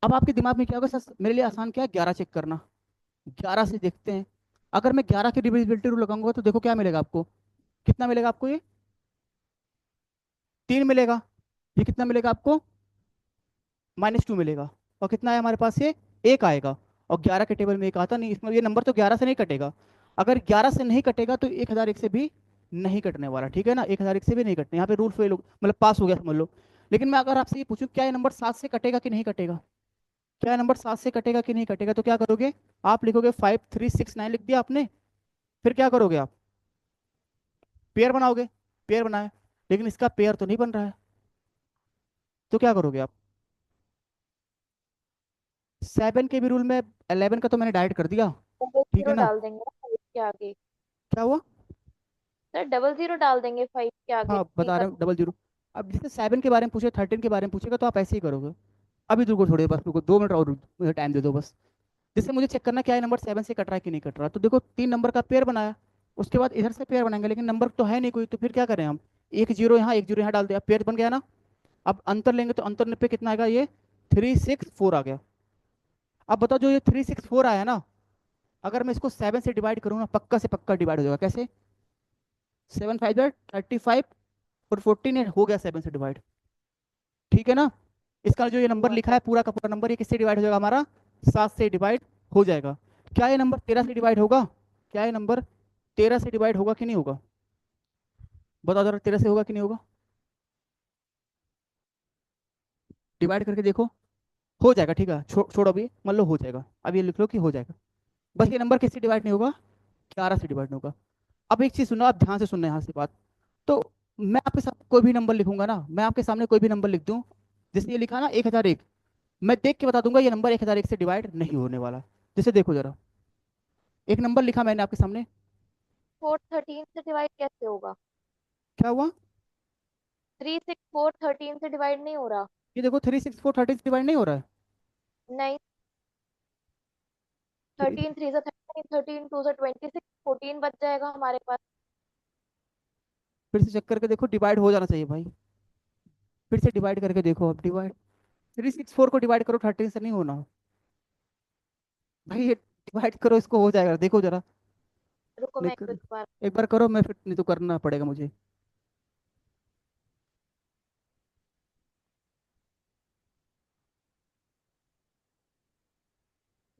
अब आपके दिमाग में क्या होगा सर, मेरे लिए आसान क्या है, 11 चेक करना। 11 से देखते हैं। अगर मैं 11 की डिविजिबिलिटी रूल लगाऊंगा तो देखो क्या मिलेगा आपको, कितना मिलेगा आपको ये, 3 मिलेगा। ये कितना मिलेगा आपको, -2 मिलेगा। और कितना है हमारे पास ये, एक आएगा। और 11 के टेबल में एक आता नहीं, इसमें ये नंबर तो 11 से नहीं कटेगा। अगर 11 से नहीं कटेगा तो 1001 से भी नहीं कटने वाला, ठीक है ना। 1001 से भी नहीं कटने, यहाँ पे रूल फेल हो, मतलब पास हो गया समझ लो। लेकिन मैं अगर आपसे ये पूछूं क्या ये नंबर 7 से कटेगा कि नहीं कटेगा, क्या ये नंबर 7 से कटेगा कि नहीं कटेगा, तो क्या करोगे, आप लिखोगे 5369 लिख दिया आपने। फिर क्या करोगे आप, पेयर बनाओगे। पेयर बनाए, लेकिन इसका पेयर तो नहीं बन रहा है, तो क्या करोगे आप, 7 के भी रूल में 11 का तो मैंने डाइट कर दिया, डबल ठीक है जीरो ना। डाल देंगे ना फाइव के आगे। क्या हुआ, सर डबल जीरो डाल देंगे फाइव के आगे, हाँ नहीं बता रहे कर। हूँ, डबल जीरो। अब जैसे 7 के बारे में पूछे, 13 के बारे में पूछेगा तो आप ऐसे ही करोगे। अभी रुको, थोड़ी बस रुको, 2 मिनट और मुझे टाइम दे दो बस। जैसे मुझे चेक करना क्या है, नंबर 7 से कट रहा है कि नहीं कट रहा, तो देखो तीन नंबर का पेयर बनाया। उसके बाद इधर से पेयर बनाएंगे, लेकिन नंबर तो है नहीं कोई, तो फिर क्या करें हम, एक जीरो यहाँ एक जीरो यहाँ डाल दिया, पेयर बन गया ना। अब अंतर लेंगे तो अंतर पे कितना आएगा, ये 364 आ गया। अब बताओ जो ये 364 आया ना, अगर मैं इसको 7 से डिवाइड करूँ ना, पक्का से पक्का डिवाइड हो जाएगा। कैसे, 7 5 35 और 14 हो गया 7 से डिवाइड, ठीक है ना। इसका जो ये नंबर हुआ लिखा सर। है पूरा का पूरा नंबर, ये किससे डिवाइड हो जाएगा हमारा, 7 से डिवाइड हो जाएगा। क्या ये नंबर 13 से डिवाइड होगा, क्या ये नंबर 13 से डिवाइड होगा कि नहीं होगा, बताओ जरा, 13 से होगा कि नहीं होगा, डिवाइड करके देखो। हो जाएगा, ठीक है, छोड़ो अभी, मान लो हो जाएगा, अब ये लिख लो कि हो जाएगा। बस ये नंबर किससे डिवाइड नहीं होगा, 11 से डिवाइड नहीं होगा। अब एक चीज सुनो, आप ध्यान से सुनना यहाँ से बात। तो मैं आपके साथ कोई भी नंबर लिखूंगा ना, मैं आपके सामने कोई भी नंबर लिख दूं, जैसे ये लिखा ना 1001, मैं देख के बता दूंगा ये नंबर 1001 से डिवाइड नहीं होने वाला। जैसे देखो जरा, एक नंबर लिखा मैंने आपके सामने, 413 से डिवाइड कैसे होगा। क्या हुआ, 364 13 से डिवाइड नहीं हो रहा। ये देखो 364 13 से डिवाइड नहीं हो रहा है। नहीं। थ्री 13 3 से 13, 13 2 से 26, 14 बच जाएगा हमारे पास। फिर से चेक करके देखो, डिवाइड हो जाना चाहिए भाई। फिर से डिवाइड करके देखो, अब डिवाइड, 364 को डिवाइड करो 13 से नहीं होना भाई, ये डिवाइड करो, इसको हो जाएगा, देखो जरा। रुको नहीं मैं एक कर, बार। एक बार करो, मैं फिर नहीं तो करना पड़ेगा मुझे।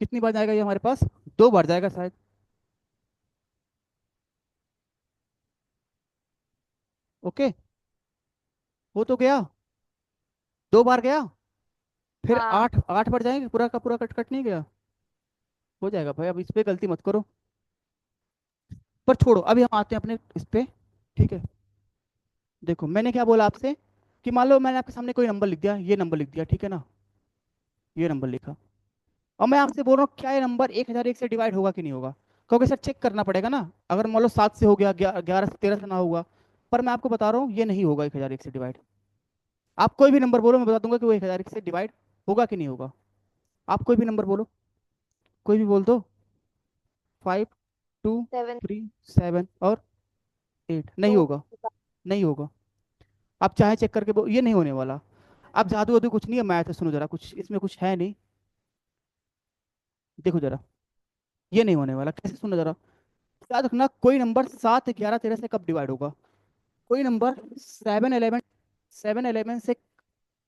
कितनी बार जाएगा ये हमारे पास, 2 बार जाएगा शायद। ओके, हो तो गया, 2 बार गया। फिर हाँ। 8 8 बार जाएंगे, पूरा का पूरा कट कट नहीं गया, हो जाएगा भाई, अब इस पे गलती मत करो। पर छोड़ो, अभी हम आते हैं अपने इस पे। ठीक है, देखो मैंने क्या बोला आपसे कि मान लो मैंने आपके सामने कोई नंबर लिख दिया, ये नंबर लिख दिया, ठीक है ना, ये नंबर लिखा, और मैं आपसे बोल रहा हूँ क्या ये नंबर 1001 से डिवाइड होगा कि नहीं होगा। क्योंकि सर चेक करना पड़ेगा ना, अगर मान लो 7 से हो गया, 11 से, 13 से ना हुआ। पर मैं आपको बता रहा हूँ ये नहीं होगा 1001 से डिवाइड। आप कोई भी नंबर बोलो, मैं बता दूंगा कि वो 1001 से डिवाइड होगा कि नहीं होगा। आप कोई भी नंबर बोलो, कोई भी बोल दो। 7। 5 2 3 7 और 8, नहीं तो होगा, नहीं होगा। आप चाहे चेक करके ये नहीं होने वाला। आप जादू वादू कुछ नहीं है, मैथ है, सुनो जरा, कुछ इसमें कुछ है नहीं। देखो जरा, ये नहीं होने वाला, कैसे, सुनो जरा। याद रखना, कोई नंबर 7 11 13 से कब डिवाइड होगा। कोई नंबर 7 11, 7 11 से,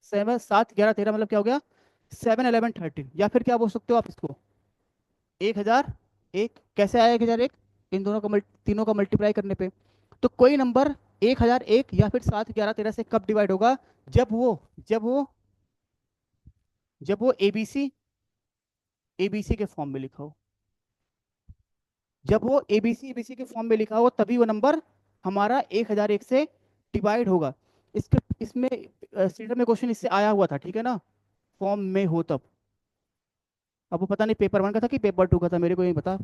7 11 13 मतलब क्या हो गया, 7 11 13, या फिर क्या बोल सकते हो आप इसको, 1001। कैसे आया 1001, इन दोनों का तीनों का मल्टीप्लाई करने पे। तो कोई नंबर 1001 या फिर 7 11 13 से कब डिवाइड होगा, जब वो जब वो जब वो एबीसी एबीसी के फॉर्म में लिखा हो। जब वो एबीसी एबीसी के फॉर्म में लिखा हो तभी वो नंबर हमारा 1001 से डिवाइड होगा। इसके इसमें सीटर में क्वेश्चन इससे आया हुआ था, ठीक है ना, फॉर्म में हो तब। अब वो पता नहीं पेपर 1 का था कि पेपर 2 का था, मेरे को नहीं पता,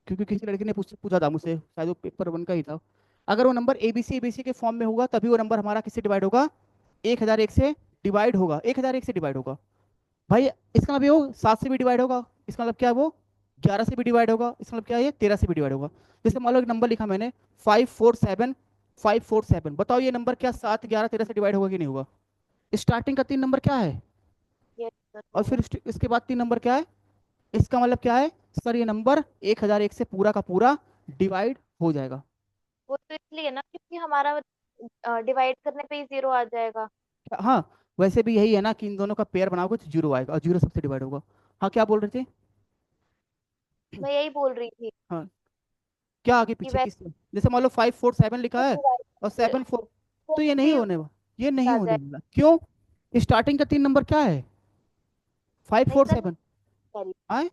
क्योंकि किसी लड़के ने पूछा था मुझसे, शायद वो पेपर 1 का ही था। अगर वो नंबर एबीसी एबीसी के फॉर्म में होगा तभी वो नंबर हमारा किससे डिवाइड होगा, 1001 से डिवाइड होगा, 1001 से डिवाइड होगा। भाई इसका मतलब ये हो 7 से भी डिवाइड होगा, इसका मतलब क्या है वो 11 से भी डिवाइड होगा, इसका मतलब क्या है ये 13 से भी डिवाइड होगा। जैसे मान लो एक नंबर लिखा मैंने 547, 547, बताओ ये नंबर क्या 7 11 13 से डिवाइड होगा कि नहीं होगा। स्टार्टिंग का 3 नंबर क्या है, ये तो और होगा। फिर इसके बाद 3 नंबर क्या है। इसका मतलब क्या है, सर ये नंबर 1001 से पूरा का पूरा डिवाइड हो जाएगा। वो तो इसलिए ना क्योंकि हमारा डिवाइड करने पे ही 0 आ जाएगा। हाँ, वैसे भी यही है ना कि इन दोनों का पेयर बनाओगे तो जीरो आएगा, और जीरो सबसे डिवाइड होगा। हाँ, क्या बोल रहे थे। मैं यही बोल रही थी हाँ, क्या आगे कि पीछे वैसे किस, जैसे मान लो 5 4 7 लिखा है और डिवाइड 7 4, तो ये नहीं भी होने वाला, ये नहीं आ होने जाए। वाला, क्यों। स्टार्टिंग का 3 नंबर क्या है, फाइव नहीं फोर सर, सेवन सॉरी, आए।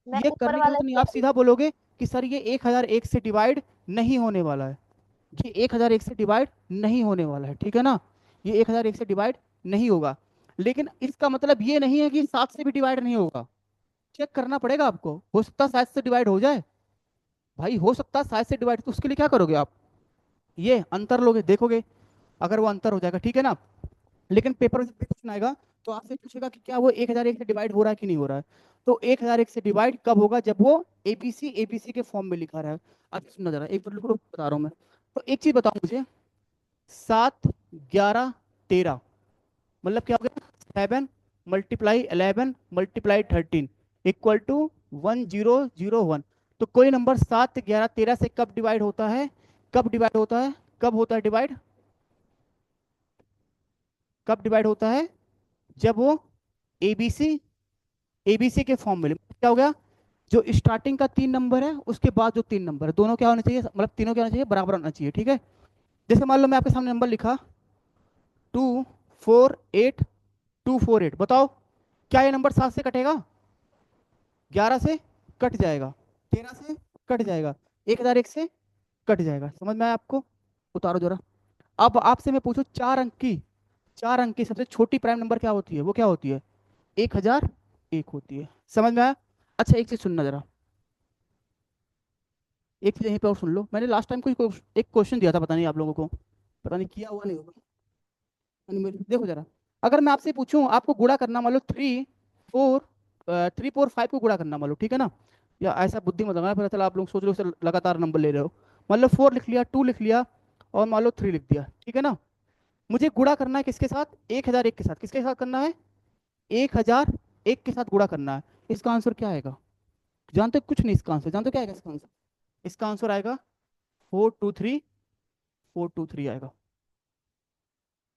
मैं ये ऊपर करने की वाला जरूरत ही नहीं, कह आप रही सीधा बोलोगे कि सर ये 1001 से डिवाइड नहीं होने वाला है। ये 1001 से डिवाइड नहीं होने वाला है, ठीक है ना, ये 1001 से डिवाइड नहीं होगा। लेकिन इसका मतलब ये नहीं है कि 7 से भी डिवाइड नहीं होगा। चेक करना पड़ेगा आपको, हो सकता है 7 से डिवाइड हो जाए। भाई हो सकता है 7 से डिवाइड, तो उसके लिए क्या करोगे आप, ये अंतर लोगे, देखोगे, अगर वो अंतर हो जाएगा, ठीक है ना। लेकिन पेपर में जब भी क्वेश्चन आएगा तो आपसे पूछेगा कि क्या वो 1001 से डिवाइड हो रहा है कि नहीं हो रहा है। तो 1001 से डिवाइड कब होगा, जब वो एबीसी एबीसी के फॉर्म में लिखा रहा है। अब सुनना जरा, एक बार रुको, बता रहा हूँ मैं। तो एक चीज बताओ मुझे, 7 11 13 मतलब क्या हो गया, 7 × 11 × 13 इक्वल टू 1001। तो कोई नंबर 7 11 13 से कब डिवाइड होता है, कब डिवाइड होता है, कब होता है डिवाइड, कब डिवाइड होता है, जब वो एबीसी एबीसी के फॉर्म में क्या हो गया, जो स्टार्टिंग का 3 नंबर है उसके बाद जो 3 नंबर है दोनों क्या होने चाहिए, मतलब तीनों क्या होना चाहिए, बराबर होना चाहिए, ठीक है। जैसे मान लो मैं आपके सामने नंबर लिखा 248, 248, बताओ क्या ये नंबर 7 से कटेगा, 11 से कट जाएगा, 13 से कट जाएगा, 1001 से कट जाएगा, समझ में आया आपको। उतारो जरा। अब आपसे मैं पूछूं 4 अंक की, 4 अंक की सबसे छोटी प्राइम नंबर क्या होती है, वो क्या होती है, 1001 होती है, समझ में आया। अच्छा एक चीज सुनना जरा, एक चीज यहीं पे और सुन लो, मैंने लास्ट टाइम कोई एक क्वेश्चन दिया था, पता नहीं आप लोगों को, पता नहीं किया हुआ नहीं होगा। देखो जरा, अगर मैं आपसे पूछूं आपको गुणा करना, मान लो 3 4 5 को गुणा करना, मान लो, ठीक है ना, या ऐसा बुद्धि मत लगाना, पता चला आप लोग सोच रहे हो उससे लगातार नंबर ले रहे हो। मान लो 4 लिख लिया, 2 लिख लिया, और मान लो 3 लिख दिया, ठीक है ना। मुझे गुणा करना है किसके साथ, 1001 के साथ, किसके साथ करना है, 1001 के साथ गुणा करना है। इसका आंसर क्या आएगा, जानते हो कुछ नहीं, इसका आंसर जानते हो क्या आएगा इसका आंसर, इसका आंसर आएगा 423 आएगा।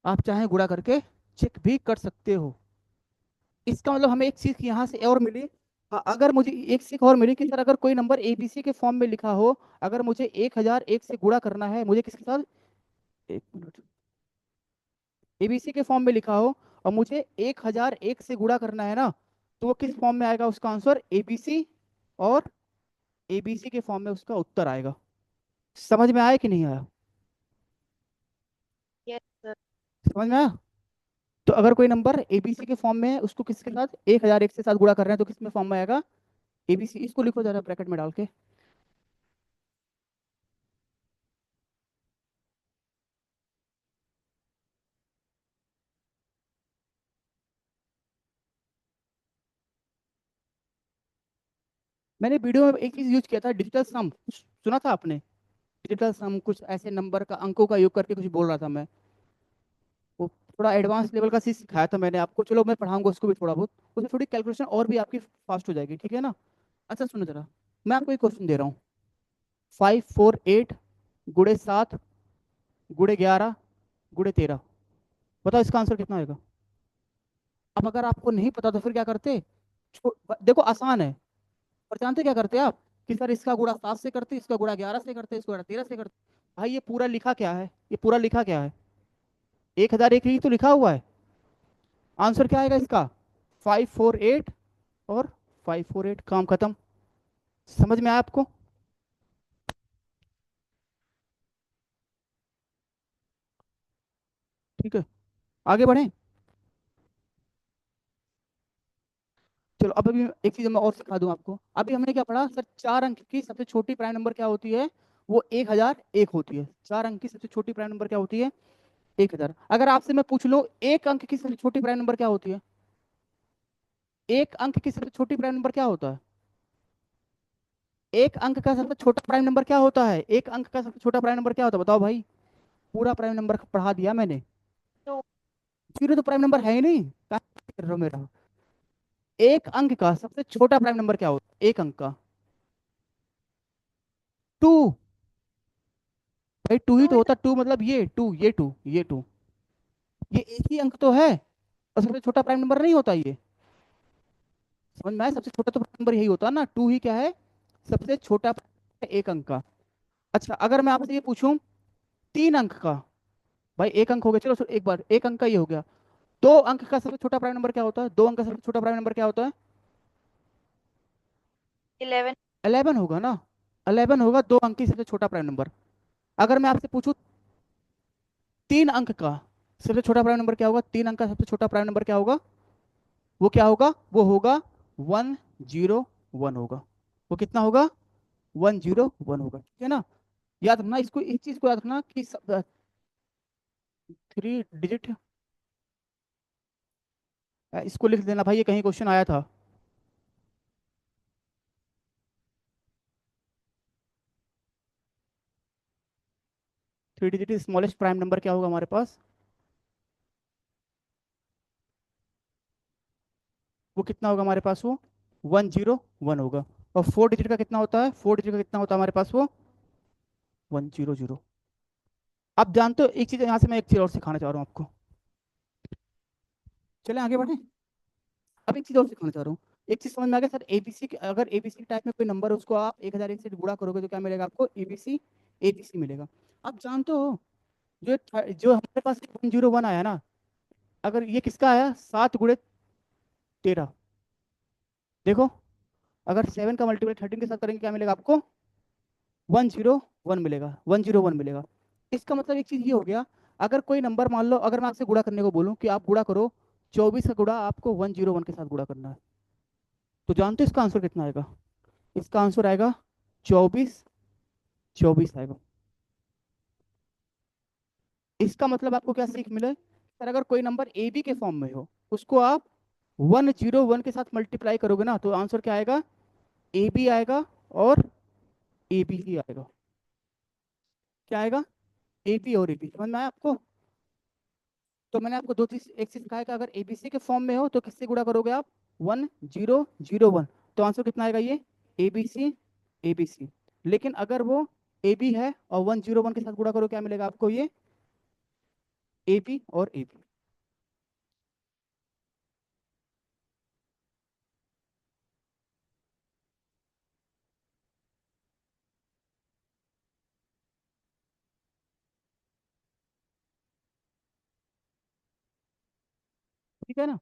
आप चाहें गुणा करके चेक भी कर सकते हो। इसका मतलब हमें एक सीख यहाँ से और मिली। अगर मुझे एक सीख और मिली कि सर अगर कोई नंबर एबीसी के फॉर्म में लिखा हो, अगर मुझे 1001 से गुणा करना है, मुझे किसके साथ, एक मिनट, एबीसी के फॉर्म में लिखा हो और मुझे 1001 से गुणा करना है ना, तो वो किस फॉर्म में आएगा, उसका आंसर एबीसी, और एबीसी के फॉर्म में उसका उत्तर आएगा। समझ में आया कि नहीं आया? Yes sir. समझ में आया? तो अगर कोई नंबर एबीसी के फॉर्म में है, उसको किसके साथ 1001 से साथ गुणा कर रहे हैं, तो किस में फॉर्म में आएगा? एबीसी। इसको लिखो जरा ब्रैकेट में डाल के। मैंने वीडियो में एक चीज यूज किया था, डिजिटल सम। सुना था आपने? डिजिटल सम, कुछ ऐसे नंबर का अंकों का योग करके कुछ बोल रहा था मैं। वो थोड़ा एडवांस लेवल का चीज सिखाया था मैंने आपको। चलो मैं पढ़ाऊंगा उसको भी थोड़ा बहुत। उसमें थोड़ी कैलकुलेशन और भी आपकी फास्ट हो जाएगी, ठीक है ना? अच्छा सुनो जरा, मैं आपको एक क्वेश्चन दे रहा हूँ। 548 गुड़े 7 गुड़े 11 गुड़े 13। बताओ इसका आंसर कितना आएगा? अब अगर आपको नहीं पता तो फिर क्या करते? देखो आसान है। पर जानते क्या करते आप? कि सर इसका गुणा 7 से करते, इसका गुणा 11 से करते, इसका गुणा 13 से करते। भाई ये पूरा लिखा क्या है? ये पूरा लिखा क्या है? 1001 ही तो लिखा हुआ है। आंसर क्या आएगा इसका? 548 और 548, काम खत्म। समझ में आया आपको? ठीक है, आगे बढ़ें। चलो अब अभी एक चीज मैं और सिखा दूं आपको। अभी हमने क्या पढ़ा सर? 4 अंक की सबसे छोटी प्राइम नंबर क्या होती है? वो 1001 होती है। 4 अंक की सबसे छोटी प्राइम नंबर क्या होती है? 1000। अगर आपसे मैं पूछ लूं 1 अंक की सबसे छोटी प्राइम नंबर क्या होती है? 1 अंक की सबसे छोटी प्राइम नंबर क्या होता है? 1 अंक का सबसे छोटा प्राइम नंबर क्या होता है? 1 अंक का सबसे छोटा प्राइम नंबर क्या होता है, बताओ भाई? पूरा प्राइम नंबर पढ़ा दिया मैंने। तो जीरो तो प्राइम नंबर है ही नहीं, क्या कर रहे हो मेरा? 1 अंक का सबसे छोटा प्राइम नंबर क्या होता है 1 अंक का? 2। भाई 2 ही टू तो ही होता। 2 मतलब ये 2, ये 2, ये 2। ये एक ही अंक तो है, और सबसे छोटा प्राइम नंबर नहीं होता ये। समझ में आया? सबसे छोटा तो प्राइम नंबर यही होता है ना। 2 ही क्या है? सबसे छोटा 1 अंक का। अच्छा अगर मैं आपसे ये पूछूं 3 अंक का। भाई 1 अंक हो गया, चलो एक बार 1 अंक का ये हो गया। 2 अंक का सबसे छोटा प्राइम नंबर क्या होता है? 2 अंक का सबसे छोटा प्राइम नंबर क्या होता है? 11। 11 होगा ना। 11 होगा 2 अंक की सबसे छोटा प्राइम नंबर। अगर मैं आपसे पूछूं 3 अंक का सबसे छोटा प्राइम नंबर क्या होगा? 3 अंक का सबसे छोटा प्राइम नंबर क्या होगा? वो क्या होगा? वो होगा 101 होगा। वो कितना होगा? 101 होगा, ठीक है ना? याद रखना इसको, इस चीज को याद रखना कि 3 डिजिट। इसको लिख देना भाई, ये कहीं क्वेश्चन आया था। 3 डिजिट स्मॉलेस्ट प्राइम नंबर क्या होगा हमारे पास? वो कितना होगा हमारे पास? वो 101 होगा। और 4 डिजिट का कितना होता है? 4 डिजिट का कितना होता है हमारे पास? वो 100। आप जानते हो एक चीज, यहाँ से मैं एक चीज और सिखाना चाह रहा हूँ आपको। चले आगे बढ़े। अब एक चीज और सिखाना चाह रहा हूँ। एक चीज समझ में आ गया सर? एबीसी, अगर एबीसी टाइप में कोई नंबर है उसको आप 1001 से गुणा करोगे तो क्या मिलेगा आपको? एबीसी। एबीसी मिलेगा। आप जानते हो जो हमारे पास 101 आया ना, अगर ये किसका आया? 7 गुणे 13। देखो, अगर 7 का मल्टीप्लाई 13 के साथ करेंगे क्या मिलेगा आपको? 101 मिलेगा। 101 मिलेगा। इसका मतलब एक चीज ये हो गया, अगर कोई नंबर मान लो, अगर मैं आपसे गुणा करने को बोलूं कि आप गुणा करो 24 का गुणा आपको 101 के साथ गुणा करना है, तो जानते हो इसका आंसर कितना आएगा? इसका आंसर आएगा 24। 24 आएगा। इसका मतलब आपको क्या सीख मिले? सर अगर कोई नंबर ए बी के फॉर्म में हो, उसको आप 101 के साथ मल्टीप्लाई करोगे ना, तो आंसर क्या आएगा? ए बी आएगा और ए बी ही आएगा। क्या आएगा? ए बी और ए बी। समझ में आया आपको? तो मैंने आपको दो चीज, एक चीज कहा है कि अगर एबीसी के फॉर्म में हो तो किससे गुणा करोगे आप? 1001। तो आंसर कितना आएगा ये? एबीसी। एबीसी। लेकिन अगर वो ए बी है और 101 के साथ गुणा करो, क्या मिलेगा आपको? ये ए बी और ए बी। ठीक है ना?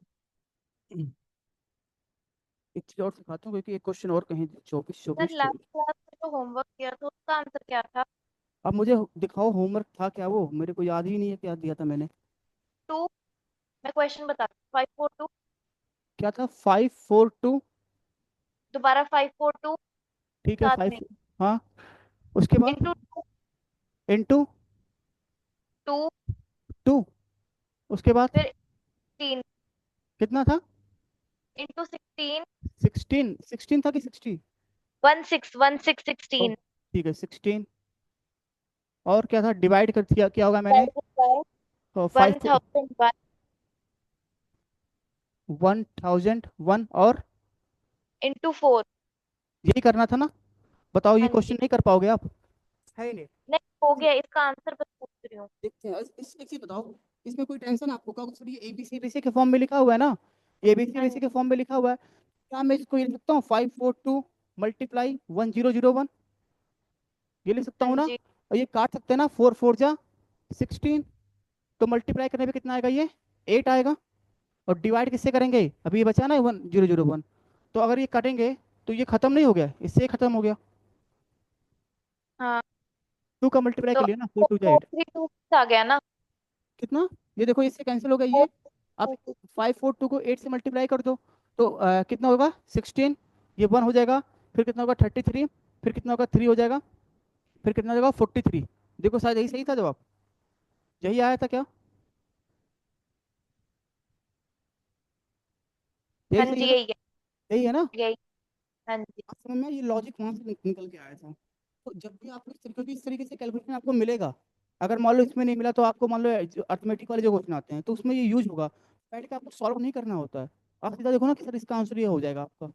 एक चीज और सिखाता हूँ, क्योंकि एक क्वेश्चन और कहीं 24 सर 24 लास्ट 24। क्लास में जो होमवर्क किया था उसका आंसर क्या था? अब मुझे दिखाओ होमवर्क था क्या, वो मेरे को याद ही नहीं है क्या दिया था मैंने। 2, मैं क्वेश्चन बता, 542, क्या था? 542। दोबारा 542, ठीक है, साथ में 5। हाँ, उसके बाद इंटू टू, इंटू टू, 2। उसके बाद फिर 16, कितना था? इंटू 16, 16 था कि 60? 16, 16, ओ, 16, ठीक है, 16। और क्या था? डिवाइड कर दिया क्या होगा मैंने? 1001, फाइव 1001 और इंटू 4। यही करना था ना? बताओ, ये हाँ क्वेश्चन जी, नहीं कर पाओगे आप? है ही नहीं। नहीं हो गया, इसका आंसर बस पूछ रही हूँ। देखते हैं एक चीज बताओ, इसमें कोई टेंशन आपको का? कुछ ये एबीसी के फॉर्म में लिखा हुआ है ना, हाँ एबीसी जी, के फॉर्म में लिखा हुआ है। क्या मैं इसको ये लिख सकता हूँ 542 मल्टीप्लाई 1001? ये लिख सकता हाँ हूँ ना? जी, और ये काट सकते हैं ना, 4 4 जा 16। तो मल्टीप्लाई करने पे कितना आएगा? ये 8 आएगा। और डिवाइड किससे करेंगे? अभी ये बचा ना 1001। तो अगर ये कटेंगे तो ये खत्म नहीं हो गया, इससे ये खत्म हो गया। हाँ। 2 का मल्टीप्लाई तो कर लिया ना, 4 2 जा फोर 8। थ्री टू आ गया ना। कितना? ये देखो, इससे कैंसिल हो गया ये। आप 542 को 8 से मल्टीप्लाई कर दो। तो कितना होगा? 16। ये 1 हो जाएगा। फिर कितना होगा? 33। फिर कितना होगा? 3 हो जाएगा। फिर कितना हो जाएगा? 43। देखो शायद यही सही था जवाब। यही आया था क्या? यही हाँ सही जी, है ना? यही है, यही है ना? यही। हाँ जी, आप समझ में, ये लॉजिक वहां से निकल के आया था। तो जब भी आपको क्योंकि इस तरीके से कैलकुलेशन आपको मिलेगा, अगर मान लो इसमें नहीं मिला तो आपको मान लो अर्थमेटिक वाले जो क्वेश्चन आते हैं तो उसमें ये यूज होगा। बैठ के आपको सॉल्व नहीं करना होता है। आप सीधा देखो ना कि सर इसका आंसर ये हो जाएगा आपका।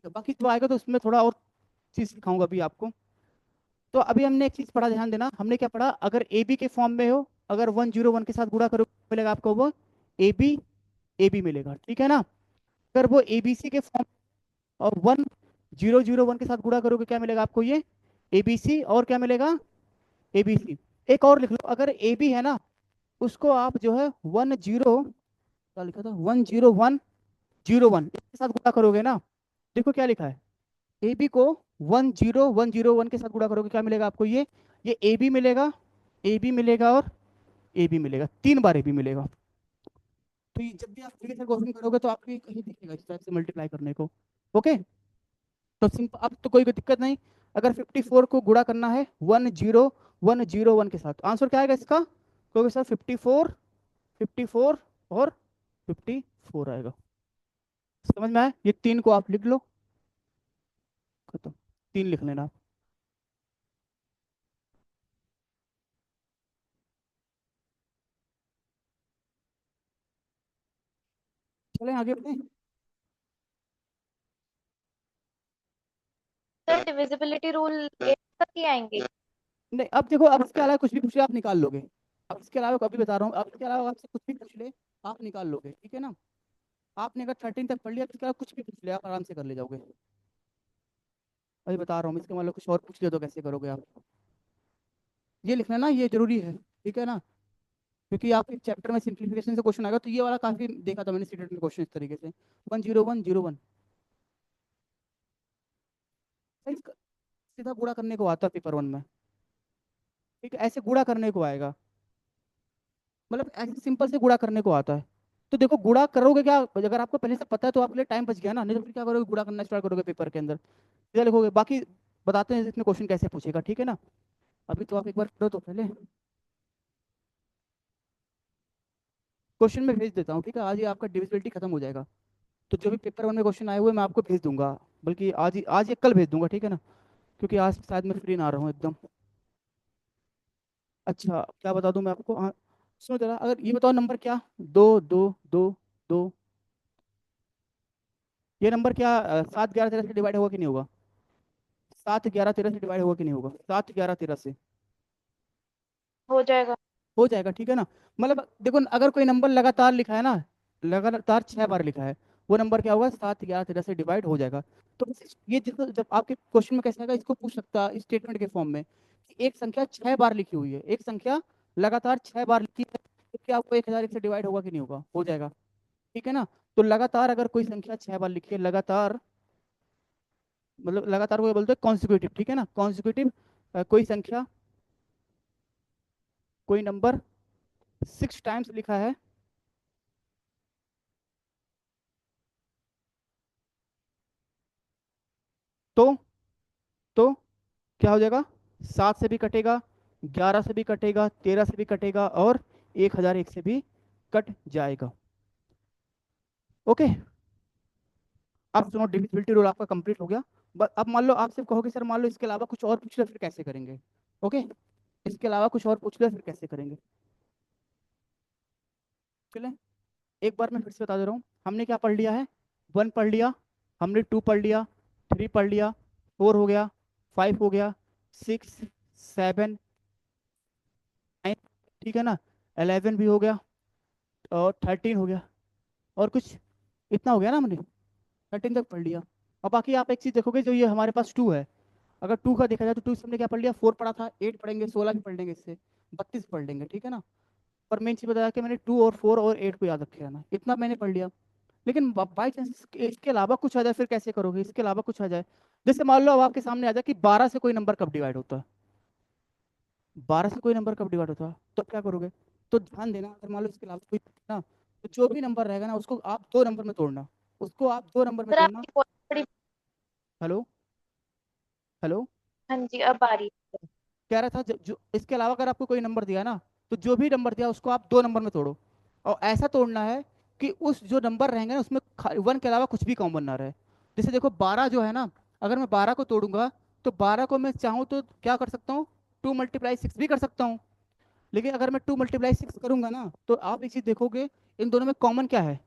तो बाकी जो आएगा तो उसमें थोड़ा और चीज सिखाऊंगा अभी आपको। तो अभी हमने एक चीज पढ़ा, ध्यान देना, हमने क्या पढ़ा? अगर ए बी के फॉर्म में हो, अगर 101 के साथ गुणा करो मिलेगा आपको वो ए बी मिलेगा, ठीक है ना? अगर वो ए बी सी के फॉर्म और 1001 के साथ गुणा करोगे क्या मिलेगा आपको? ये ए बी सी। और क्या मिलेगा? A B C. एक और लिख लो, अगर ए बी है ना, उसको आप जो है 10, क्या लिखा था? 10101 इसके साथ गुणा करोगे ना। देखो क्या लिखा है, ए बी को 10101 के साथ गुणा करोगे क्या मिलेगा आपको? ये ए बी मिलेगा, ए बी मिलेगा और ए बी मिलेगा, 3 बार ए बी मिलेगा। तो ये जब भी आप क्वेश्चन करोगे तो आपको ये कहीं दिखेगा इस टाइप से मल्टीप्लाई करने को। ओके। तो सिंपल, अब तो कोई दिक्कत नहीं। अगर 54 को गुणा करना है 10101 के साथ, आंसर क्या आएगा इसका? क्योंकि सर 54 और 54 आएगा। समझ में आया? ये 3 को आप लिख लो, खत्म। 3 लिख लेना आप। चलें आगे बढ़े। सर डिविजिबिलिटी रूल तक ही आएंगे। नहीं, अब देखो, अब इसके अलावा कुछ भी पूछ ले आप निकाल लोगे। अब इसके अलावा कभी बता रहा हूँ, अब इसके अलावा आपसे कुछ भी पूछ ले आप निकाल लोगे, ठीक है ना? आपने अगर 13 तक पढ़ लिया तो इसके अलावा कुछ भी पूछ ले आप आराम से कर ले जाओगे। अभी बता रहा हूँ, इसके मतलब कुछ और पूछ ले तो कैसे करोगे आप? ये लिखना ना, ये जरूरी है, ठीक है ना? क्योंकि आपके चैप्टर में सिंप्लीफिकेशन से क्वेश्चन आएगा, तो ये वाला काफी देखा था मैंने स्टेटमेंट में क्वेश्चन इस तरीके से। 10101 सीधा गुणा करने को आता पेपर 1 में। ठीक है, ऐसे गुणा करने को आएगा, मतलब ऐसे सिंपल से गुणा करने को आता है। तो देखो गुणा करोगे क्या, अगर आपको पहले से पता है तो आपके लिए टाइम बच गया ना, नहीं तो फिर क्या करोगे? गुणा करना स्टार्ट करोगे पेपर के अंदर, सीधा लिखोगे। बाकी बताते हैं इसमें क्वेश्चन कैसे पूछेगा, ठीक है ना? अभी तो आप एक बार करो तो पहले क्वेश्चन में भेज देता हूँ, ठीक है? आज ही आपका डिविजिबिलिटी खत्म हो जाएगा। तो जो भी पेपर 1 में क्वेश्चन आए हुए मैं आपको भेज दूंगा, बल्कि आज या कल भेज दूंगा, ठीक है ना? क्योंकि आज शायद मैं फ्री ना रहा हूँ एकदम। अच्छा, क्या बता दूं मैं आपको? हाँ, सुनो जरा, अगर ये बताओ नंबर क्या, 2 2 2 2, ये नंबर क्या 7 11 13 से डिवाइड होगा कि नहीं होगा? 7 11 13 से डिवाइड होगा कि नहीं होगा? 7 11 13 से हो जाएगा। हो जाएगा, ठीक है ना? मतलब देखो अगर कोई नंबर लगातार लिखा है ना, लगातार 6 बार लिखा है, वो नंबर क्या होगा? 7 11 13 से डिवाइड हो जाएगा। तो ये जब आपके क्वेश्चन में कैसे आएगा, इसको पूछ सकता है स्टेटमेंट के फॉर्म में कि एक संख्या 6 बार लिखी हुई है, एक संख्या लगातार 6 बार लिखी है, तो क्या आपको 1001 से डिवाइड होगा कि नहीं होगा? हो जाएगा, ठीक है ना? तो लगातार अगर कोई संख्या 6 बार लिखी है, लगातार मतलब लगातार को बोलते हैं कॉन्सिक्यूटिव, ठीक है ना? कॉन्सिक्यूटिव कोई संख्या कोई नंबर 6 टाइम्स लिखा है, तो तो क्या हो जाएगा? 7 से भी कटेगा, 11 से भी कटेगा, 13 से भी कटेगा, और 1001 से भी कट जाएगा। ओके, अब सुनो, डिविजिबिलिटी रूल आपका कंप्लीट हो गया। बस अब मान लो आप सिर्फ कहोगे सर मान लो इसके अलावा कुछ और पूछ ले, फिर कैसे करेंगे? ओके, इसके अलावा कुछ और पूछ ले, फिर कैसे करेंगे? चले, एक बार मैं फिर से बता दे रहा हूँ। हमने क्या पढ़ लिया है? 1 पढ़ लिया, हमने 2 पढ़ लिया, 3 पढ़ लिया, 4 हो गया, 5 हो गया, 6, 7, 9, ठीक है ना, 11 भी हो गया, और 13 हो गया, और कुछ, इतना हो गया ना हमने, 13 तक पढ़ लिया। और बाकी आप एक चीज़ देखोगे, जो ये हमारे पास 2 है, अगर 2 का देखा जाए तो 2 से हमने क्या पढ़ लिया? 4 पढ़ा था, 8 पढ़ेंगे, 16 भी पढ़ लेंगे, इससे 32 पढ़ लेंगे, ठीक है ना। पर मेन चीज़ बताया कि मैंने 2 और 4 और 8 को याद रखे रहना, इतना मैंने पढ़ लिया। लेकिन बाई चांस इसके अलावा कुछ आ जाए, फिर कैसे करोगे? इसके अलावा कुछ आ जाए, जैसे मान लो अब आपके सामने आ जाए कि 12 से कोई नंबर कब डिवाइड होता है, 12 से कोई नंबर कब डिवाइड होता है, तो क्या करोगे? तो ध्यान देना, अगर मान लो इसके अलावा कोई ना, तो जो भी नंबर रहेगा ना, उसको आप 2 नंबर में तोड़ना, उसको आप 2 नंबर में सर तोड़ना। आपकी बहुत बड़ी। हेलो, हेलो, हाँ जी, अब आ रही है। कह रहा था जो इसके अलावा अगर आपको कोई नंबर दिया ना, तो जो भी नंबर दिया उसको आप 2 नंबर में तोड़ो, और ऐसा तोड़ना है कि उस जो नंबर रहेंगे ना उसमें 1 के अलावा कुछ भी कॉमन ना रहे। जैसे देखो 12 जो है ना, अगर मैं 12 को तोड़ूंगा, तो 12 को मैं चाहूँ तो क्या कर सकता हूँ? 2 × 6 भी कर सकता हूँ। लेकिन अगर मैं 2 × 6 करूंगा ना, तो आप एक चीज देखोगे, इन दोनों में कॉमन क्या है?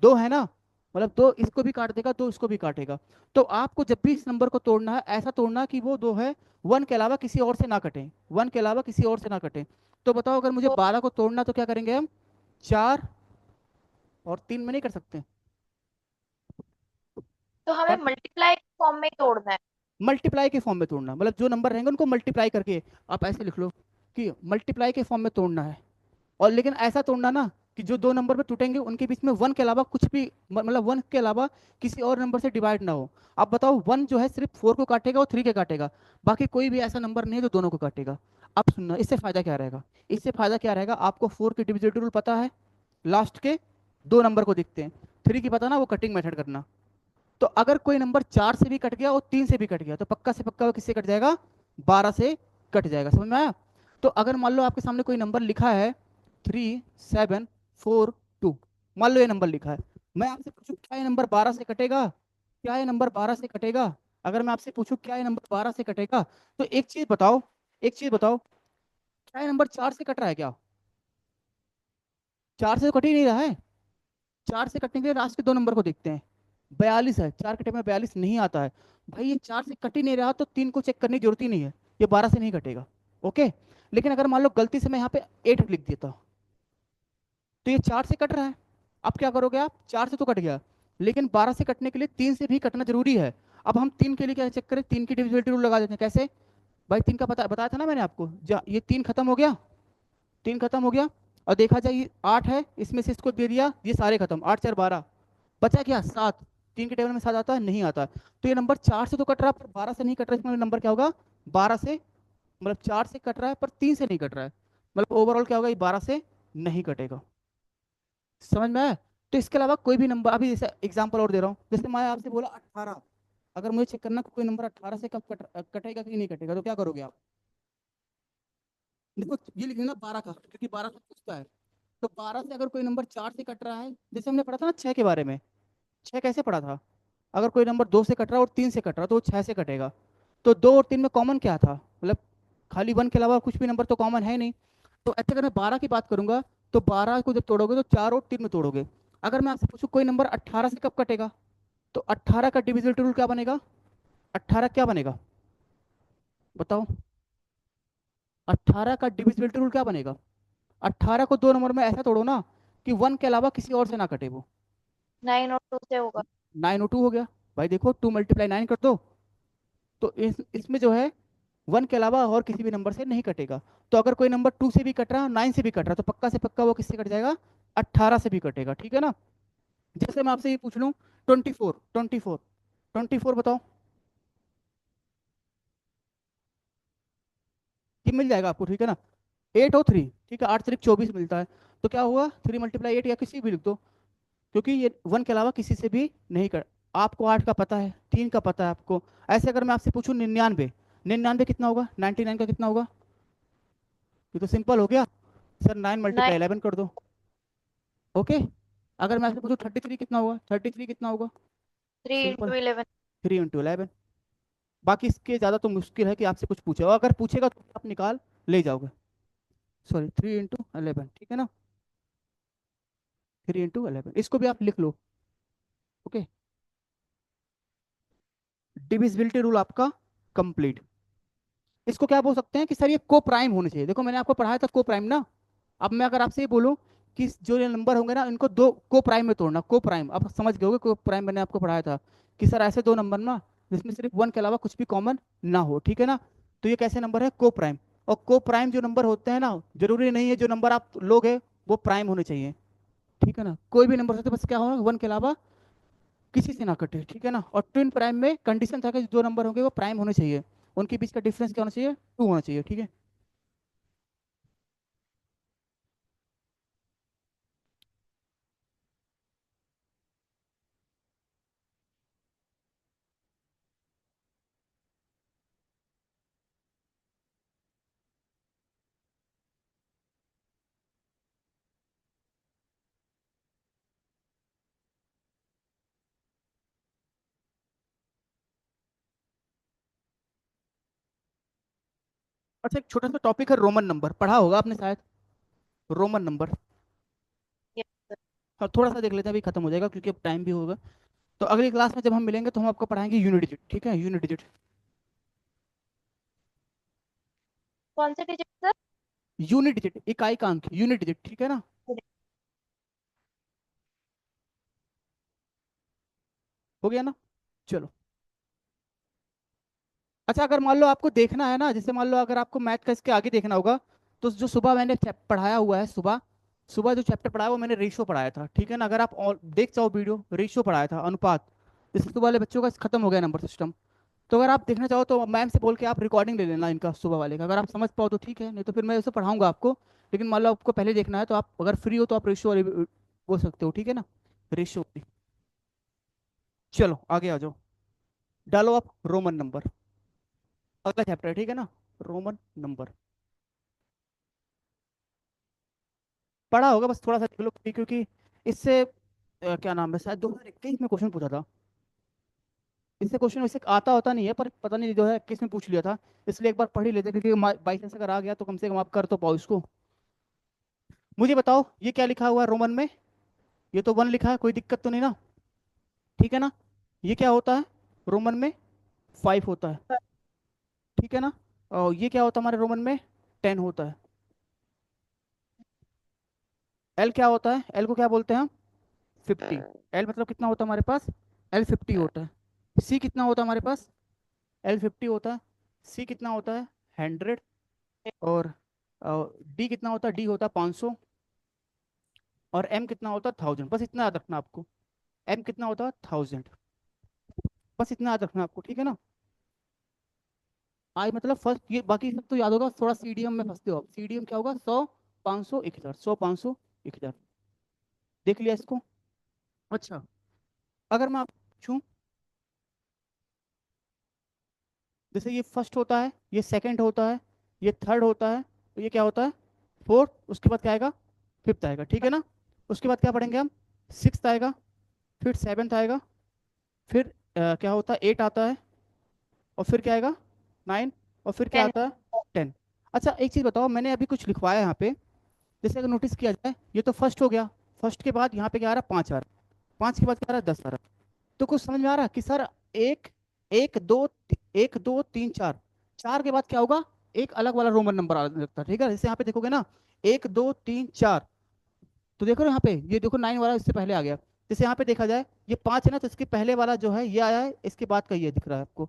2 है ना, मतलब 2 इसको भी काट देगा, 2 इसको भी काटेगा। तो आपको जब भी इस नंबर को तोड़ना है, ऐसा तोड़ना कि वो 2 है, 1 के अलावा किसी और से ना कटे, 1 के अलावा किसी और से ना कटे। तो बताओ, अगर मुझे तो 12 को तोड़ना तो क्या करेंगे हम? 4 और 3 में नहीं कर सकते? तो हमें मल्टीप्लाई फॉर्म में तोड़ना है। मल्टीप्लाई के फॉर्म में तोड़ना, मतलब जो नंबर रहेंगे उनको मल्टीप्लाई करके, आप ऐसे लिख लो कि मल्टीप्लाई के फॉर्म में तोड़ना है। और लेकिन ऐसा तोड़ना ना कि जो 2 नंबर पे टूटेंगे उनके बीच में 1 के अलावा कुछ भी, मतलब 1 के अलावा किसी और नंबर से डिवाइड ना हो। अब बताओ, 1 जो है सिर्फ 4 को काटेगा और 3 के काटेगा, बाकी कोई भी ऐसा नंबर नहीं है जो दोनों को काटेगा। अब सुनना, इससे फायदा क्या रहेगा? इससे फायदा क्या रहेगा, आपको 4 की डिविजिबिलिटी रूल पता है, लास्ट के 2 नंबर को दिखते हैं। 3 की पता ना, वो कटिंग मेथड करना। तो अगर कोई नंबर 4 से भी कट गया और 3 से भी कट गया, तो पक्का से पक्का वो किससे कट जाएगा? 12 से कट जाएगा। समझ में आया? तो अगर मान लो आपके सामने कोई नंबर लिखा है 3742, मान लो ये नंबर लिखा है, मैं आपसे पूछूं क्या ये नंबर 12 से कटेगा? क्या ये नंबर 12 से कटेगा? अगर मैं आपसे पूछूं क्या ये नंबर 12 से कटेगा, तो एक चीज बताओ, एक चीज बताओ, क्या ये नंबर 4 से कट रहा है क्या? 4 से तो कट ही नहीं रहा है। 4 से कटने के लिए लास्ट के 2 नंबर को देखते हैं। 42 है, 4 कटे में 42 नहीं आता है। भाई ये 4 से कट ही नहीं रहा, तो 3 को चेक करने की जरूरत ही नहीं है, ये 12 से नहीं कटेगा। ओके, लेकिन अगर मान लो गलती से मैं यहाँ पे 8 लिख देता, तो ये 4 से कट रहा है। अब क्या करोगे आप? 4 से तो कट गया, लेकिन 12 से कटने के लिए 3 से भी कटना जरूरी है। अब हम 3 के लिए क्या चेक करें? 3 की डिविजिबिलिटी रूल लगा देते हैं। कैसे? भाई 3 का पता बताया था ना मैंने आपको, ये 3 खत्म हो गया, 3 खत्म हो गया, और देखा जाए ये 8 है, इसमें से इसको दे दिया, ये सारे खत्म, 8 4 12, बचा क्या? 7। 3 के टेबल में 7 आता है? नहीं आता है। तो ये नंबर 4 से तो कट रहा है, पर 12 से नहीं कट रहा है, इसमें नंबर क्या होगा? 12 से, मतलब 4 से कट रहा है पर 3 से नहीं कट रहा है, मतलब ओवरऑल क्या होगा? ये 12 से नहीं कटेगा। समझ में आया? तो इसके अलावा कोई भी नंबर, अभी जैसे एग्जांपल और दे रहा हूँ, जैसे मैं आपसे बोला 18, अगर मुझे चेक करना कि कोई नंबर 18 से कब कटेगा कि नहीं कटेगा, तो क्या करोगे आप? देखो ये लिख लेना 12 का, क्योंकि 12 से पूछता है। तो 12 से अगर कोई नंबर 4 से कट रहा है, जैसे हमने पढ़ा था ना 6 के बारे में, 6 कैसे पढ़ा था? अगर कोई नंबर 2 से कट रहा है और 3 से कट रहा है, तो वो 6 से कटेगा। तो 2 और 3 में कॉमन क्या था? मतलब खाली 1 के अलावा कुछ भी नंबर तो कॉमन है नहीं। तो ऐसे अगर मैं 12 की बात करूंगा, तो 12 को जब तोड़ोगे तो 4 और 3 में तोड़ोगे। अगर मैं आपसे पूछूं कोई नंबर 18 से कब कटेगा, तो 18 का डिविजिबिलिटी रूल क्या बनेगा? 18 क्या बनेगा? बताओ, 18 का डिविजिबिलिटी रूल क्या बनेगा? 18 को 2 नंबर में ऐसा तोड़ो ना कि 1 के अलावा किसी और से ना कटे वो। 9 और 2 से होगा। 9 और 2 हो गया। भाई देखो, 2 × 9 कर दो, तो इसमें जो है 1 के अलावा और किसी भी नंबर से नहीं कटेगा। तो अगर कोई नंबर 2 से भी कट रहा है, 9 से भी कट रहा है, तो पक्का से पक्का वो किससे कट जाएगा? 18 से भी कटेगा, ठीक है ना। जैसे मैं आपसे ये पूछ लूँ 24, 24, 24 बताओ, ये मिल जाएगा आपको, ठीक है ना। 8 और 3, ठीक है, 8 × 24 मिलता है। तो क्या हुआ, 3 × 8 या किसी भी लिख दो, क्योंकि ये 1 के अलावा किसी से भी नहीं कर। आपको 8 का पता है, 3 का पता है आपको। ऐसे अगर मैं आपसे पूछूं 99, 99 कितना होगा, 99 का कितना होगा, ये तो सिंपल हो गया सर, 9 × 9, 11 कर दो। ओके। अगर मैं आपसे पूछूं 33 कितना होगा, 33 कितना होगा, 3 सिंपल, इंटू 11। 3 × 11। बाकी इसके ज़्यादा तो मुश्किल है कि आपसे कुछ पूछे, और अगर पूछेगा तो आप निकाल ले जाओगे। सॉरी, 3 × 11, ठीक है ना, 3 × 11, इसको भी आप लिख लो। ओके। डिविजिबिलिटी रूल आपका कंप्लीट। इसको क्या बोल सकते हैं कि सर ये को प्राइम होने चाहिए। देखो मैंने आपको पढ़ाया था को प्राइम ना। अब मैं अगर आपसे ये बोलूं कि जो ये नंबर होंगे ना इनको दो को प्राइम में तोड़ना, को प्राइम, आप समझ गए होगे को प्राइम मैंने आपको पढ़ाया था कि सर ऐसे दो नंबर ना जिसमें सिर्फ 1 के अलावा कुछ भी कॉमन ना हो, ठीक है ना। तो ये कैसे नंबर है, को प्राइम। और को प्राइम जो नंबर होते हैं ना, जरूरी नहीं है जो नंबर आप लोगे वो प्राइम होने चाहिए, ठीक है ना। कोई भी नंबर होते बस क्या होगा, 1 के अलावा किसी से ना कटे, ठीक है ना। और ट्विन प्राइम में कंडीशन था कि जो नंबर होंगे वो प्राइम होने चाहिए, उनके बीच का डिफरेंस क्या होना चाहिए, 2 होना चाहिए, ठीक है। अच्छा, एक छोटा सा टॉपिक है रोमन नंबर, पढ़ा होगा आपने शायद, रोमन नंबर। Yes sir. हाँ थोड़ा सा देख लेते हैं, अभी खत्म हो जाएगा क्योंकि अब टाइम भी होगा। तो अगली क्लास में जब हम मिलेंगे तो हम आपको पढ़ाएंगे यूनिट डिजिट, ठीक है, यूनिट डिजिट। कौन से डिजिट सर? यूनिट डिजिट, इकाई का अंक, यूनिट डिजिट, ठीक है ना। हो गया ना, चलो। अच्छा, अगर मान लो आपको देखना है ना, जैसे मान लो अगर आपको मैथ का इसके आगे देखना होगा, तो जो सुबह मैंने पढ़ाया हुआ है, सुबह सुबह जो चैप्टर पढ़ाया वो मैंने रेशियो पढ़ाया था, ठीक है ना। अगर आप देख जाओ वीडियो, रेशियो पढ़ाया था, अनुपात। जैसे सुबह वाले बच्चों का खत्म हो गया नंबर सिस्टम, तो अगर आप देखना चाहो तो मैम से बोल के आप रिकॉर्डिंग ले लेना इनका सुबह वाले का, अगर आप समझ पाओ तो ठीक है, नहीं तो फिर मैं उसे पढ़ाऊंगा आपको। लेकिन मान लो आपको पहले देखना है तो आप अगर फ्री हो तो आप रेशियो वाली बोल सकते हो, ठीक है ना, रेशियो वाली। चलो आगे आ जाओ, डालो आप रोमन नंबर, अगला चैप्टर है, ठीक है ना, रोमन नंबर। पढ़ा होगा, बस थोड़ा सा देख लो क्योंकि इससे क्या नाम है, शायद 2021 में क्वेश्चन पूछा था। इससे क्वेश्चन वैसे आता होता नहीं है, पर पता नहीं 2021 में पूछ लिया था, इसलिए एक बार पढ़ ही लेते हैं, क्योंकि बाई चांस अगर आ गया तो कम से कम आप कर तो पाओ इसको। मुझे बताओ ये क्या लिखा हुआ है रोमन में, ये तो 1 लिखा है, कोई दिक्कत तो नहीं ना, ठीक है ना। ये क्या होता है रोमन में, 5 होता है, ठीक है ना। और ये क्या होता है हमारे रोमन में, 10 होता है। एल क्या होता है, एल को क्या बोलते हैं हम, 50। एल मतलब कितना होता है हमारे पास, एल 50 होता है। सी कितना होता है हमारे पास, एल 50 होता है। सी कितना होता है, 100। और डी कितना होता है, डी होता है 500। और एम कितना होता है, 1000। बस इतना याद रखना आपको, एम कितना होता है, 1000। बस इतना याद रखना आपको, ठीक है ना। आई मतलब फर्स्ट, ये बाकी सब तो याद होगा, थोड़ा सीडीएम में फंसते हो आप। सीडीएम क्या होगा, 100, 500, 1000, 100, 500, 1000। देख लिया इसको। अच्छा, अगर मैं आप पूछूं, जैसे ये फर्स्ट होता है, ये सेकंड होता है, ये थर्ड होता है, तो ये क्या होता है, फोर्थ। उसके बाद क्या आएगा, फिफ्थ आएगा, ठीक है ना। उसके बाद क्या पढ़ेंगे हम, सिक्स्थ आएगा, फिर सेवन्थ आएगा, फिर क्या होता है, 8 आता है, और फिर क्या आएगा, 9, और फिर क्या 10। आता है, 10। अच्छा एक चीज़ बताओ, मैंने अभी कुछ लिखवाया है यहाँ पे, जैसे अगर नोटिस किया जाए, ये तो फर्स्ट हो गया, फर्स्ट के बाद यहाँ पे क्या आ रहा है, 5 आ रहा है, 5 के बाद क्या आ रहा है, 10 आ रहा है। तो कुछ समझ में आ रहा है कि सर एक, एक दो, 1 2 3 4, 4 के बाद क्या होगा, एक अलग वाला रोमन नंबर आने लगता है, ठीक है। जैसे यहाँ पे देखोगे ना, 1 2 3 4, तो देखो ना यहाँ पे, ये देखो 9 वाला इससे पहले आ गया। जैसे यहाँ पे देखा जाए, ये 5 है ना, तो इसके पहले वाला जो है ये आया है, इसके बाद का ये दिख रहा है आपको।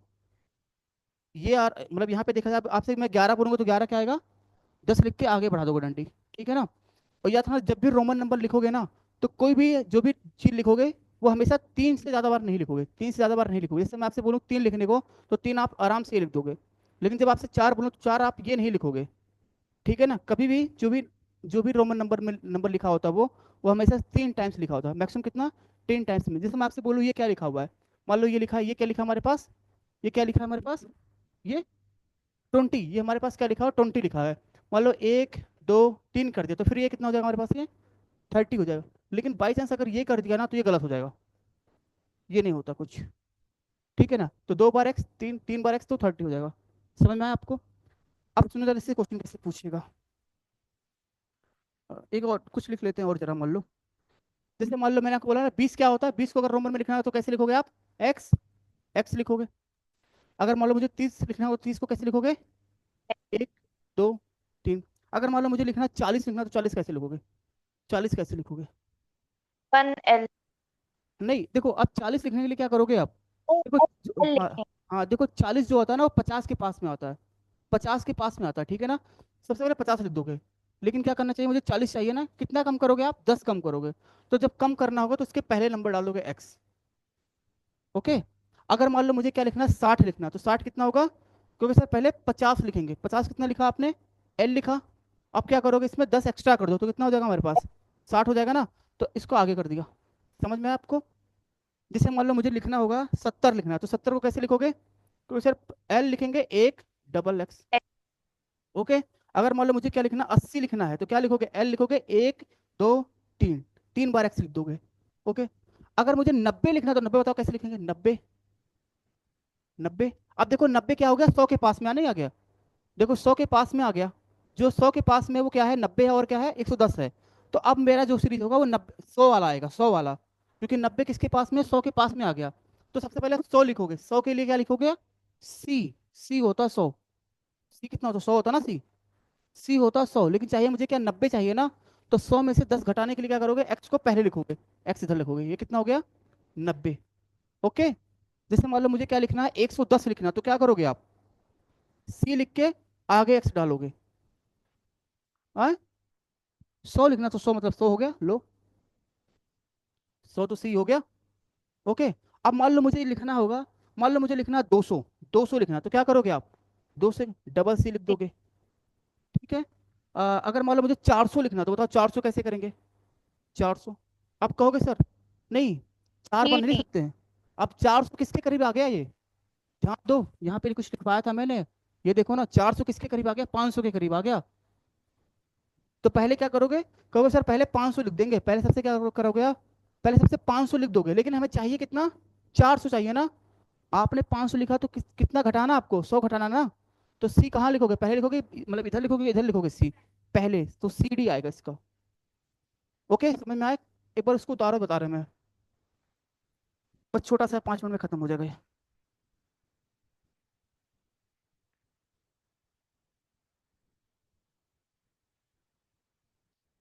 ये मतलब यहाँ पे देखा जाए, आपसे मैं 11 बोलूंगा तो 11 क्या आएगा, 10 लिख के आगे बढ़ा दोगे डंडी, ठीक है ना। और याद रखना, जब भी रोमन नंबर लिखोगे ना, तो कोई भी जो भी चीज लिखोगे वो हमेशा 3 से ज्यादा बार नहीं लिखोगे, 3 से ज्यादा बार नहीं लिखोगे। जैसे मैं आपसे बोलूँ 3 लिखने को, तो 3 आप आराम से ये लिख दोगे। लेकिन जब आपसे 4 बोलूँ तो 4 आप ये नहीं लिखोगे, ठीक है ना। कभी भी जो भी जो भी रोमन नंबर में नंबर लिखा होता है वो हमेशा 3 टाइम्स लिखा होता है, मैक्सिमम कितना, 10 टाइम्स में। जैसे मैं आपसे बोलूँ ये क्या लिखा हुआ है, मान लो ये लिखा है, ये क्या लिखा है हमारे पास, ये क्या लिखा है हमारे पास, ये 20, ये हमारे पास क्या लिखा है, 20 लिखा है। मान लो 1 2 3 कर दिया तो फिर ये कितना हो जाएगा हमारे पास, ये 30 हो जाएगा। लेकिन बाई चांस अगर ये कर दिया ना तो ये गलत हो जाएगा, ये नहीं होता कुछ, ठीक है ना। तो 2 बार x, 3 बार x तो 30 हो जाएगा। समझ में आया आपको। अब सुनो जरा इससे क्वेश्चन कैसे पूछिएगा। एक और कुछ लिख लेते हैं और जरा, मान लो जैसे मान लो मैंने आपको बोला ना 20 क्या होता है, 20 को अगर रोमन में लिखना है तो कैसे लिखोगे आप, एक्स, एक्स लिखोगे। अगर मान लो मुझे 30 लिखना है तो 30 को कैसे लिखोगे, 1 2 3। अगर मान लो मुझे लिखना है 40 लिखना है तो 40 कैसे लिखोगे, 40 कैसे लिखोगे। 1L। नहीं देखो, अब 40 लिखने के लिए क्या करोगे आप, ओ, देखो L हाँ, लिखें। हाँ देखो 40 जो होता है ना वो 50 के पास में आता है, 50 के पास में आता है, ठीक है ना। सबसे पहले 50 लिख दोगे, लेकिन क्या करना चाहिए, मुझे 40 चाहिए ना, कितना कम करोगे आप, 10 कम करोगे। तो जब कम करना होगा तो उसके पहले नंबर डाल दोगे एक्स, ओके। अगर मान लो मुझे क्या लिखना है, 60 लिखना है, तो 60 कितना होगा, क्योंकि सर पहले 50 लिखेंगे, 50 कितना लिखा आपने, एल लिखा। अब क्या करोगे, इसमें 10 एक्स्ट्रा कर दो तो कितना हो जाएगा हमारे पास, 60 हो जाएगा ना। तो इसको आगे कर दिया, समझ में आया आपको। जैसे मान लो मुझे लिखना होगा 70 लिखना है, तो 70 को कैसे लिखोगे, तो सर एल लिखेंगे 1 डबल एक्स, ओके। अगर मान लो मुझे क्या लिखना, 80 लिखना है, तो क्या लिखोगे, एल लिखोगे 1 2 3, 3 बार एक्स लिख दोगे, ओके। अगर मुझे 90 लिखना है तो 90 बताओ कैसे लिखेंगे, 90, 90। अब देखो 90 क्या हो गया, 100 के पास में आने आ गया, देखो 100 के पास में आ गया। जो 100 के पास में वो क्या है, 90 है और क्या है, 110 है। तो अब मेरा जो सीरीज होगा वो 90 100 वाला आएगा, 100 वाला, क्योंकि 90 किसके पास में, 100 के पास में आ गया। तो सबसे पहले 100 लिखोगे, 100 के लिए क्या लिखोगे, सी, सी होता 100, सी कितना होता, 100 होता ना सी, सी होता 100, लेकिन चाहिए मुझे क्या, 90 चाहिए ना। तो 100 में से 10 घटाने के लिए क्या करोगे, एक्स को पहले लिखोगे, एक्स इधर लिखोगे, ये कितना हो गया, 90, ओके। जैसे मान लो मुझे क्या लिखना है, 110 लिखना, तो क्या करोगे आप, सी लिख के आगे एक्स डालोगे, हाँ। 100 लिखना तो 100 मतलब 100 हो गया, लो 100 तो सी हो गया, ओके। अब मान लो मुझे लिखना होगा, मान लो मुझे लिखना 200, 200 लिखना, तो क्या करोगे आप, 2 से डबल सी लिख दोगे, ठीक है। अगर मान लो मुझे 400 लिखना, तो बताओ 400 कैसे करेंगे, 400। आप कहोगे सर नहीं, 4 बार नहीं लिख GT। सकते हैं। अब 400 किसके करीब आ गया ये, ध्यान दो, यहाँ पे कुछ लिखवाया था मैंने, ये देखो ना 400 किसके करीब आ गया, 500 के करीब आ गया। तो पहले क्या करोगे, कहोगे सर पहले 500 लिख देंगे, पहले सबसे क्या करोगे आप, पहले सबसे 500 लिख दोगे, लेकिन हमें चाहिए कितना, 400 चाहिए ना। आपने 500 लिखा तो कितना घटाना आपको, 100 घटाना ना। तो सी कहाँ लिखोगे, पहले लिखोगे, मतलब इधर लिखोगे, इधर लिखोगे सी पहले, तो सी डी आएगा इसका, ओके समझ में आए। एक बार उसको उतारो, बता रहे मैं, बस छोटा सा 5 मिनट में खत्म हो जाएगा ये,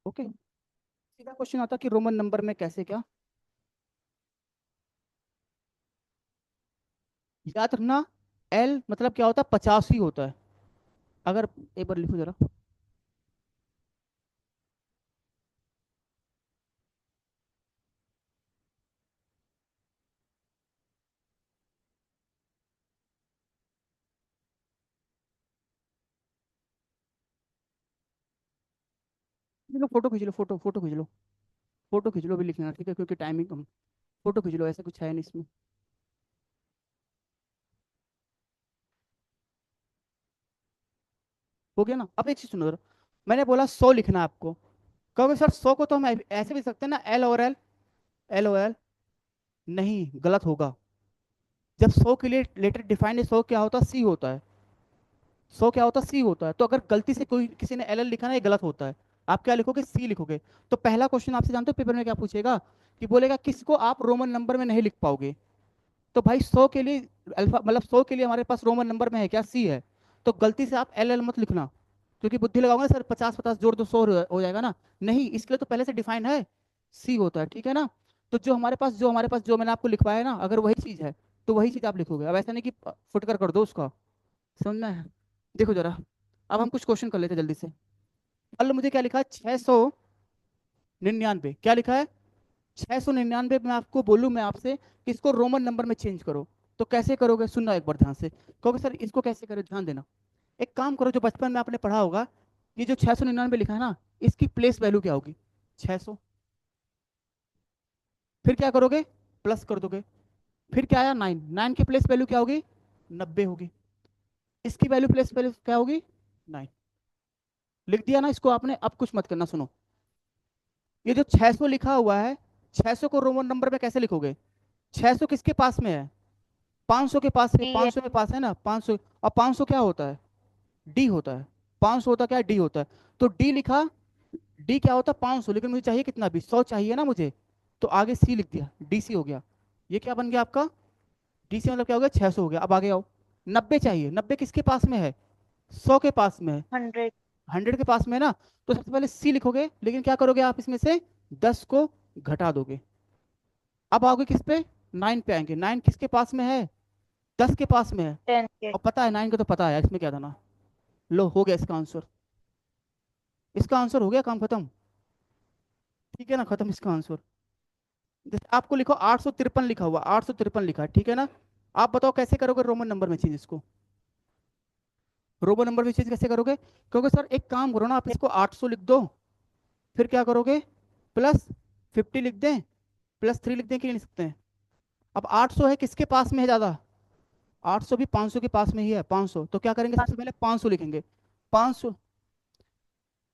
ओके। सीधा क्वेश्चन आता कि रोमन नंबर में कैसे क्या, याद रखना, एल मतलब क्या होता है, 50 ही होता है। अगर एक बार लिखो जरा, फोटो खींच लो, फोटो फोटो खींच लो, फोटो खींच लो अभी लिखना, ठीक है, क्योंकि टाइमिंग कम, फोटो खींच लो, ऐसा कुछ है नहीं इसमें, हो गया ना। अब एक चीज सुनो जरा, मैंने बोला 100 लिखना है आपको, कहोगे सर 100 को तो हम ऐसे भी सकते हैं ना, एल और एल, एल ओ एल, नहीं गलत होगा। जब 100 के लिए लेटर डिफाइंड है, 100 क्या होता है, सी होता है, 100 क्या होता है, सी होता है। तो अगर गलती से कोई किसी ने एल एल लिखा ना, ये गलत होता है, आप क्या लिखोगे, सी लिखोगे। तो पहला क्वेश्चन आपसे जानते हो पेपर में क्या पूछेगा, कि बोलेगा किसको आप रोमन नंबर में नहीं लिख पाओगे। तो भाई 100 के लिए अल्फा, मतलब 100 के लिए हमारे पास रोमन नंबर में है क्या, सी है। तो गलती से आप एल एल मत लिखना, क्योंकि बुद्धि लगाओगे सर 50 50 जोड़ दो 100 हो जाएगा ना, नहीं, इसके लिए तो पहले से डिफाइन है, सी होता है, ठीक है ना। तो जो हमारे पास जो मैंने आपको लिखवाया है ना, अगर वही चीज़ है तो वही चीज़ आप लिखोगे, अब ऐसा नहीं कि फुटकर कर दो उसका, समझना है। देखो जरा, अब हम कुछ क्वेश्चन कर लेते हैं जल्दी से। मान लो मुझे क्या लिखा है, 699, क्या लिखा है, 699, मैं आपको बोलूँ मैं आपसे कि इसको रोमन नंबर में चेंज करो, तो कैसे करोगे, सुनना एक बार ध्यान से, कहोगे सर इसको कैसे करें, ध्यान देना। एक काम करो, जो बचपन में आपने पढ़ा होगा, ये जो 699 लिखा है ना, इसकी प्लेस वैल्यू क्या होगी? 600। फिर क्या करोगे? प्लस कर दोगे। फिर क्या आया? 9। 9 की प्लेस वैल्यू क्या होगी? 90 होगी। इसकी वैल्यू प्लेस वैल्यू क्या होगी? 9। लिख दिया ना इसको आपने? अब कुछ मत करना, सुनो। ये जो 600 लिखा हुआ है, 600 को रोमन नंबर में कैसे लिखोगे? 600 किसके पास में है? 500 के पास है। डी है। 500 के पास है ना 500। और 500 क्या होता है? डी होता है। 500 होता क्या है? डी होता है। तो डी लिखा। डी क्या होता है? 500। लेकिन मुझे चाहिए कितना? भी 100 चाहिए ना मुझे। तो आगे सी लिख दिया, डीसी हो गया। ये क्या बन गया आपका? डीसी मतलब क्या हो गया? 600 हो गया। अब आगे आओ। 90 चाहिए। 90 किसके पास में है? 100 के पास में है। 100। 100 के पास में है ना। तो सबसे पहले सी लिखोगे, लेकिन क्या करोगे आप? इसमें से 10 को घटा दोगे। अब आओगे किस पे? 9 पे आएंगे। 9 किसके पास में है? 10 के पास में है। 10 के। और पता है 9 का तो पता है, इसमें क्या था ना। लो, हो गया इसका आंसर। इसका आंसर हो गया, काम खत्म। ठीक है ना, खत्म इसका आंसर। जैसे आपको लिखो 853 लिखा हुआ, 853 लिखा है, ठीक है ना। आप बताओ कैसे करोगे रोमन नंबर में चेंज इसको? रोमन नंबर में चेंज कैसे करोगे? क्योंकि सर एक काम करो ना, आप इसको 800 लिख दो। फिर क्या करोगे? प्लस 50 लिख दें, प्लस 3 लिख दें कि नहीं लिख सकते हैं? अब 800 है, किसके पास में है ज्यादा? 800 भी 500 के पास में ही है। 500 तो क्या करेंगे? सबसे पहले 500 लिखेंगे। 500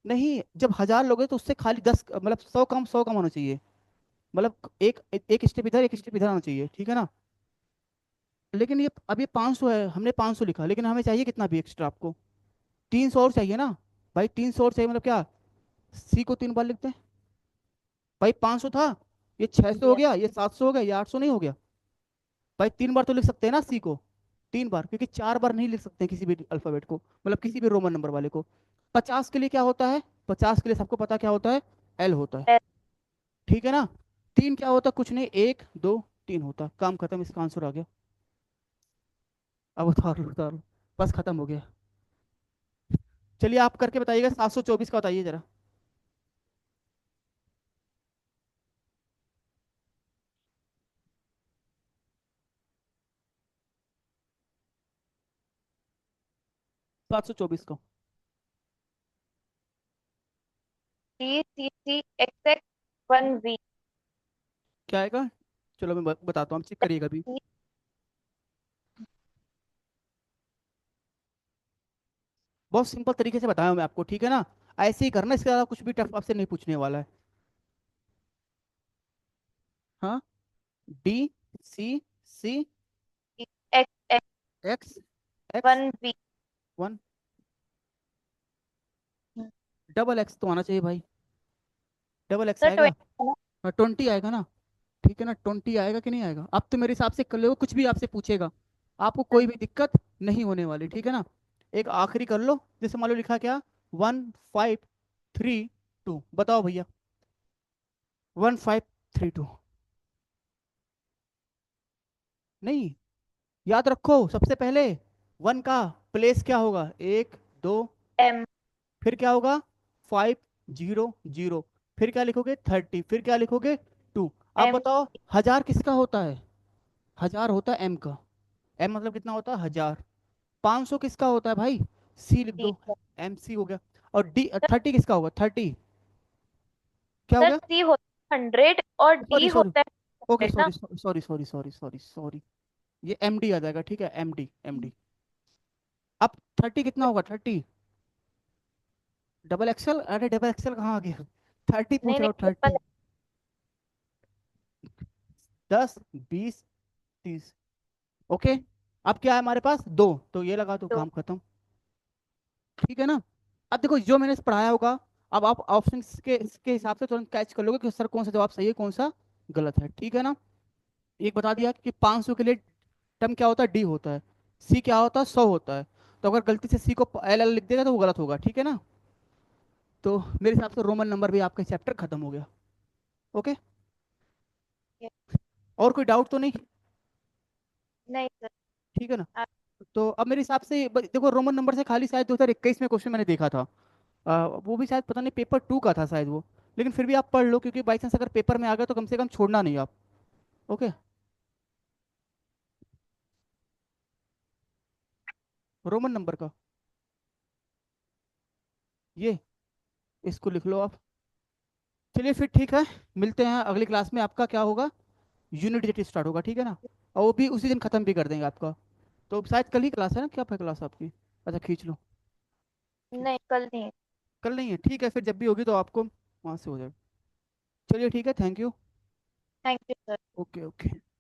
नहीं, जब 1000 लोगे तो उससे खाली 10 मतलब 100 कम, 100 कम होना चाहिए। मतलब एक एक स्टेप इधर, एक स्टेप इधर आना चाहिए, ठीक है ना। लेकिन ये अब ये 500 है, हमने 500 लिखा, लेकिन हमें चाहिए कितना भी एक्स्ट्रा आपको? 300 और चाहिए ना। भाई 300 और चाहिए, मतलब क्या? सी को 3 बार लिखते हैं। भाई 500 था, ये 600 हो यस। गया, ये 700 हो गया, ये 800 नहीं हो गया? भाई 3 बार तो लिख सकते हैं ना सी को। 3 बार, क्योंकि 4 बार नहीं लिख सकते हैं किसी भी अल्फाबेट को, मतलब किसी भी रोमन नंबर वाले को। 50 के लिए क्या होता है? 50 के लिए सबको पता क्या होता है? एल होता है। ठीक है ना। 3 क्या होता है? कुछ नहीं, 1 2 3 होता है। काम खत्म, इसका आंसर आ गया। अब उतार लो, उतार लो। बस खत्म हो गया। चलिए आप करके बताइएगा, 724 का बताइए जरा। 724 का D C C X X 1 V. क्या आएगा? चलो मैं बताता हूँ, चेक करिएगा अभी। बहुत सिंपल तरीके से बताया मैं आपको, ठीक है ना। ऐसे ही करना, इसके अलावा कुछ भी टफ आपसे नहीं पूछने वाला है। हाँ। D C C X X X X 1 V. 1। Double X तो आना चाहिए भाई। डबल एक्स सर आएगा? 20 है ना। 20 आएगा ना? ठीक है ना, 20 आएगा कि नहीं आएगा? अब तो मेरे हिसाब से कर लो, कुछ भी आपसे पूछेगा आपको कोई भी दिक्कत नहीं होने वाली, ठीक है ना। एक आखिरी कर लो, जैसे मान लो लिखा क्या? 1532, बताओ भैया। 1532। नहीं, याद रखो सबसे पहले 1 का प्लेस क्या होगा? 1 2। एम। फिर क्या होगा? 500। फिर क्या लिखोगे? 30। फिर क्या लिखोगे? 2। अब एम। बताओ, 1000 किसका होता है? 1000 होता है एम का। एम मतलब कितना होता है? 1000। 500 किसका होता है भाई? सी लिख डी दो। सर। एम सी हो गया। और डी 30 किसका होगा? 30 क्या हो सर गया? सी होता है 100 और डी सॉरी सॉरी। होता है ओके 100 ना। Sorry sorry sorry sorry sorry sorry. ये एम डी आ जाएगा, ठीक है, एम डी एम डी। अब 30 कितना होगा? 30 डबल एक्सएल? अरे डबल एक्सएल कहाँ आ गया? 30 नहीं पूछ रहा नहीं हूँ, ट्रिपल। 30। 10 20 30। ओके। अब क्या है हमारे पास? 2, तो ये लगा दो, तो काम खत्म। ठीक है ना। अब देखो जो मैंने पढ़ाया होगा, अब आप ऑप्शन के इसके हिसाब से तुरंत कैच कर लोगे कि सर कौन सा जवाब सही है, कौन सा गलत है, ठीक है ना। एक बता दिया कि 500 के लिए टर्म क्या होता है? डी होता है। सी क्या होता है? 100 होता है। तो अगर गलती से सी को एल एल लिख देगा तो वो गलत होगा, ठीक है ना। तो मेरे हिसाब से रोमन नंबर भी आपका चैप्टर खत्म हो गया। ओके। और कोई डाउट तो नहीं? नहीं सर। ठीक है ना। आप। तो अब मेरे हिसाब से देखो, रोमन नंबर से खाली शायद 2021 में क्वेश्चन मैंने देखा था। वो भी शायद पता नहीं पेपर 2 का था शायद वो। लेकिन फिर भी आप पढ़ लो, क्योंकि बाई चांस अगर पेपर में आ गया तो कम से कम छोड़ना नहीं आप। ओके। रोमन नंबर का ये इसको लिख लो आप। चलिए फिर ठीक है, मिलते हैं अगली क्लास में। आपका क्या होगा, यूनिट जेट स्टार्ट होगा, ठीक है ना। और वो भी उसी दिन खत्म भी कर देंगे आपका। तो शायद कल ही क्लास है ना, क्या क्लास आपकी? अच्छा खींच लो। नहीं, कल नहीं है। कल नहीं है, ठीक है, फिर जब भी होगी तो आपको वहाँ से हो जाएगा। चलिए ठीक है, thank you. Thank you sir. Okay okay.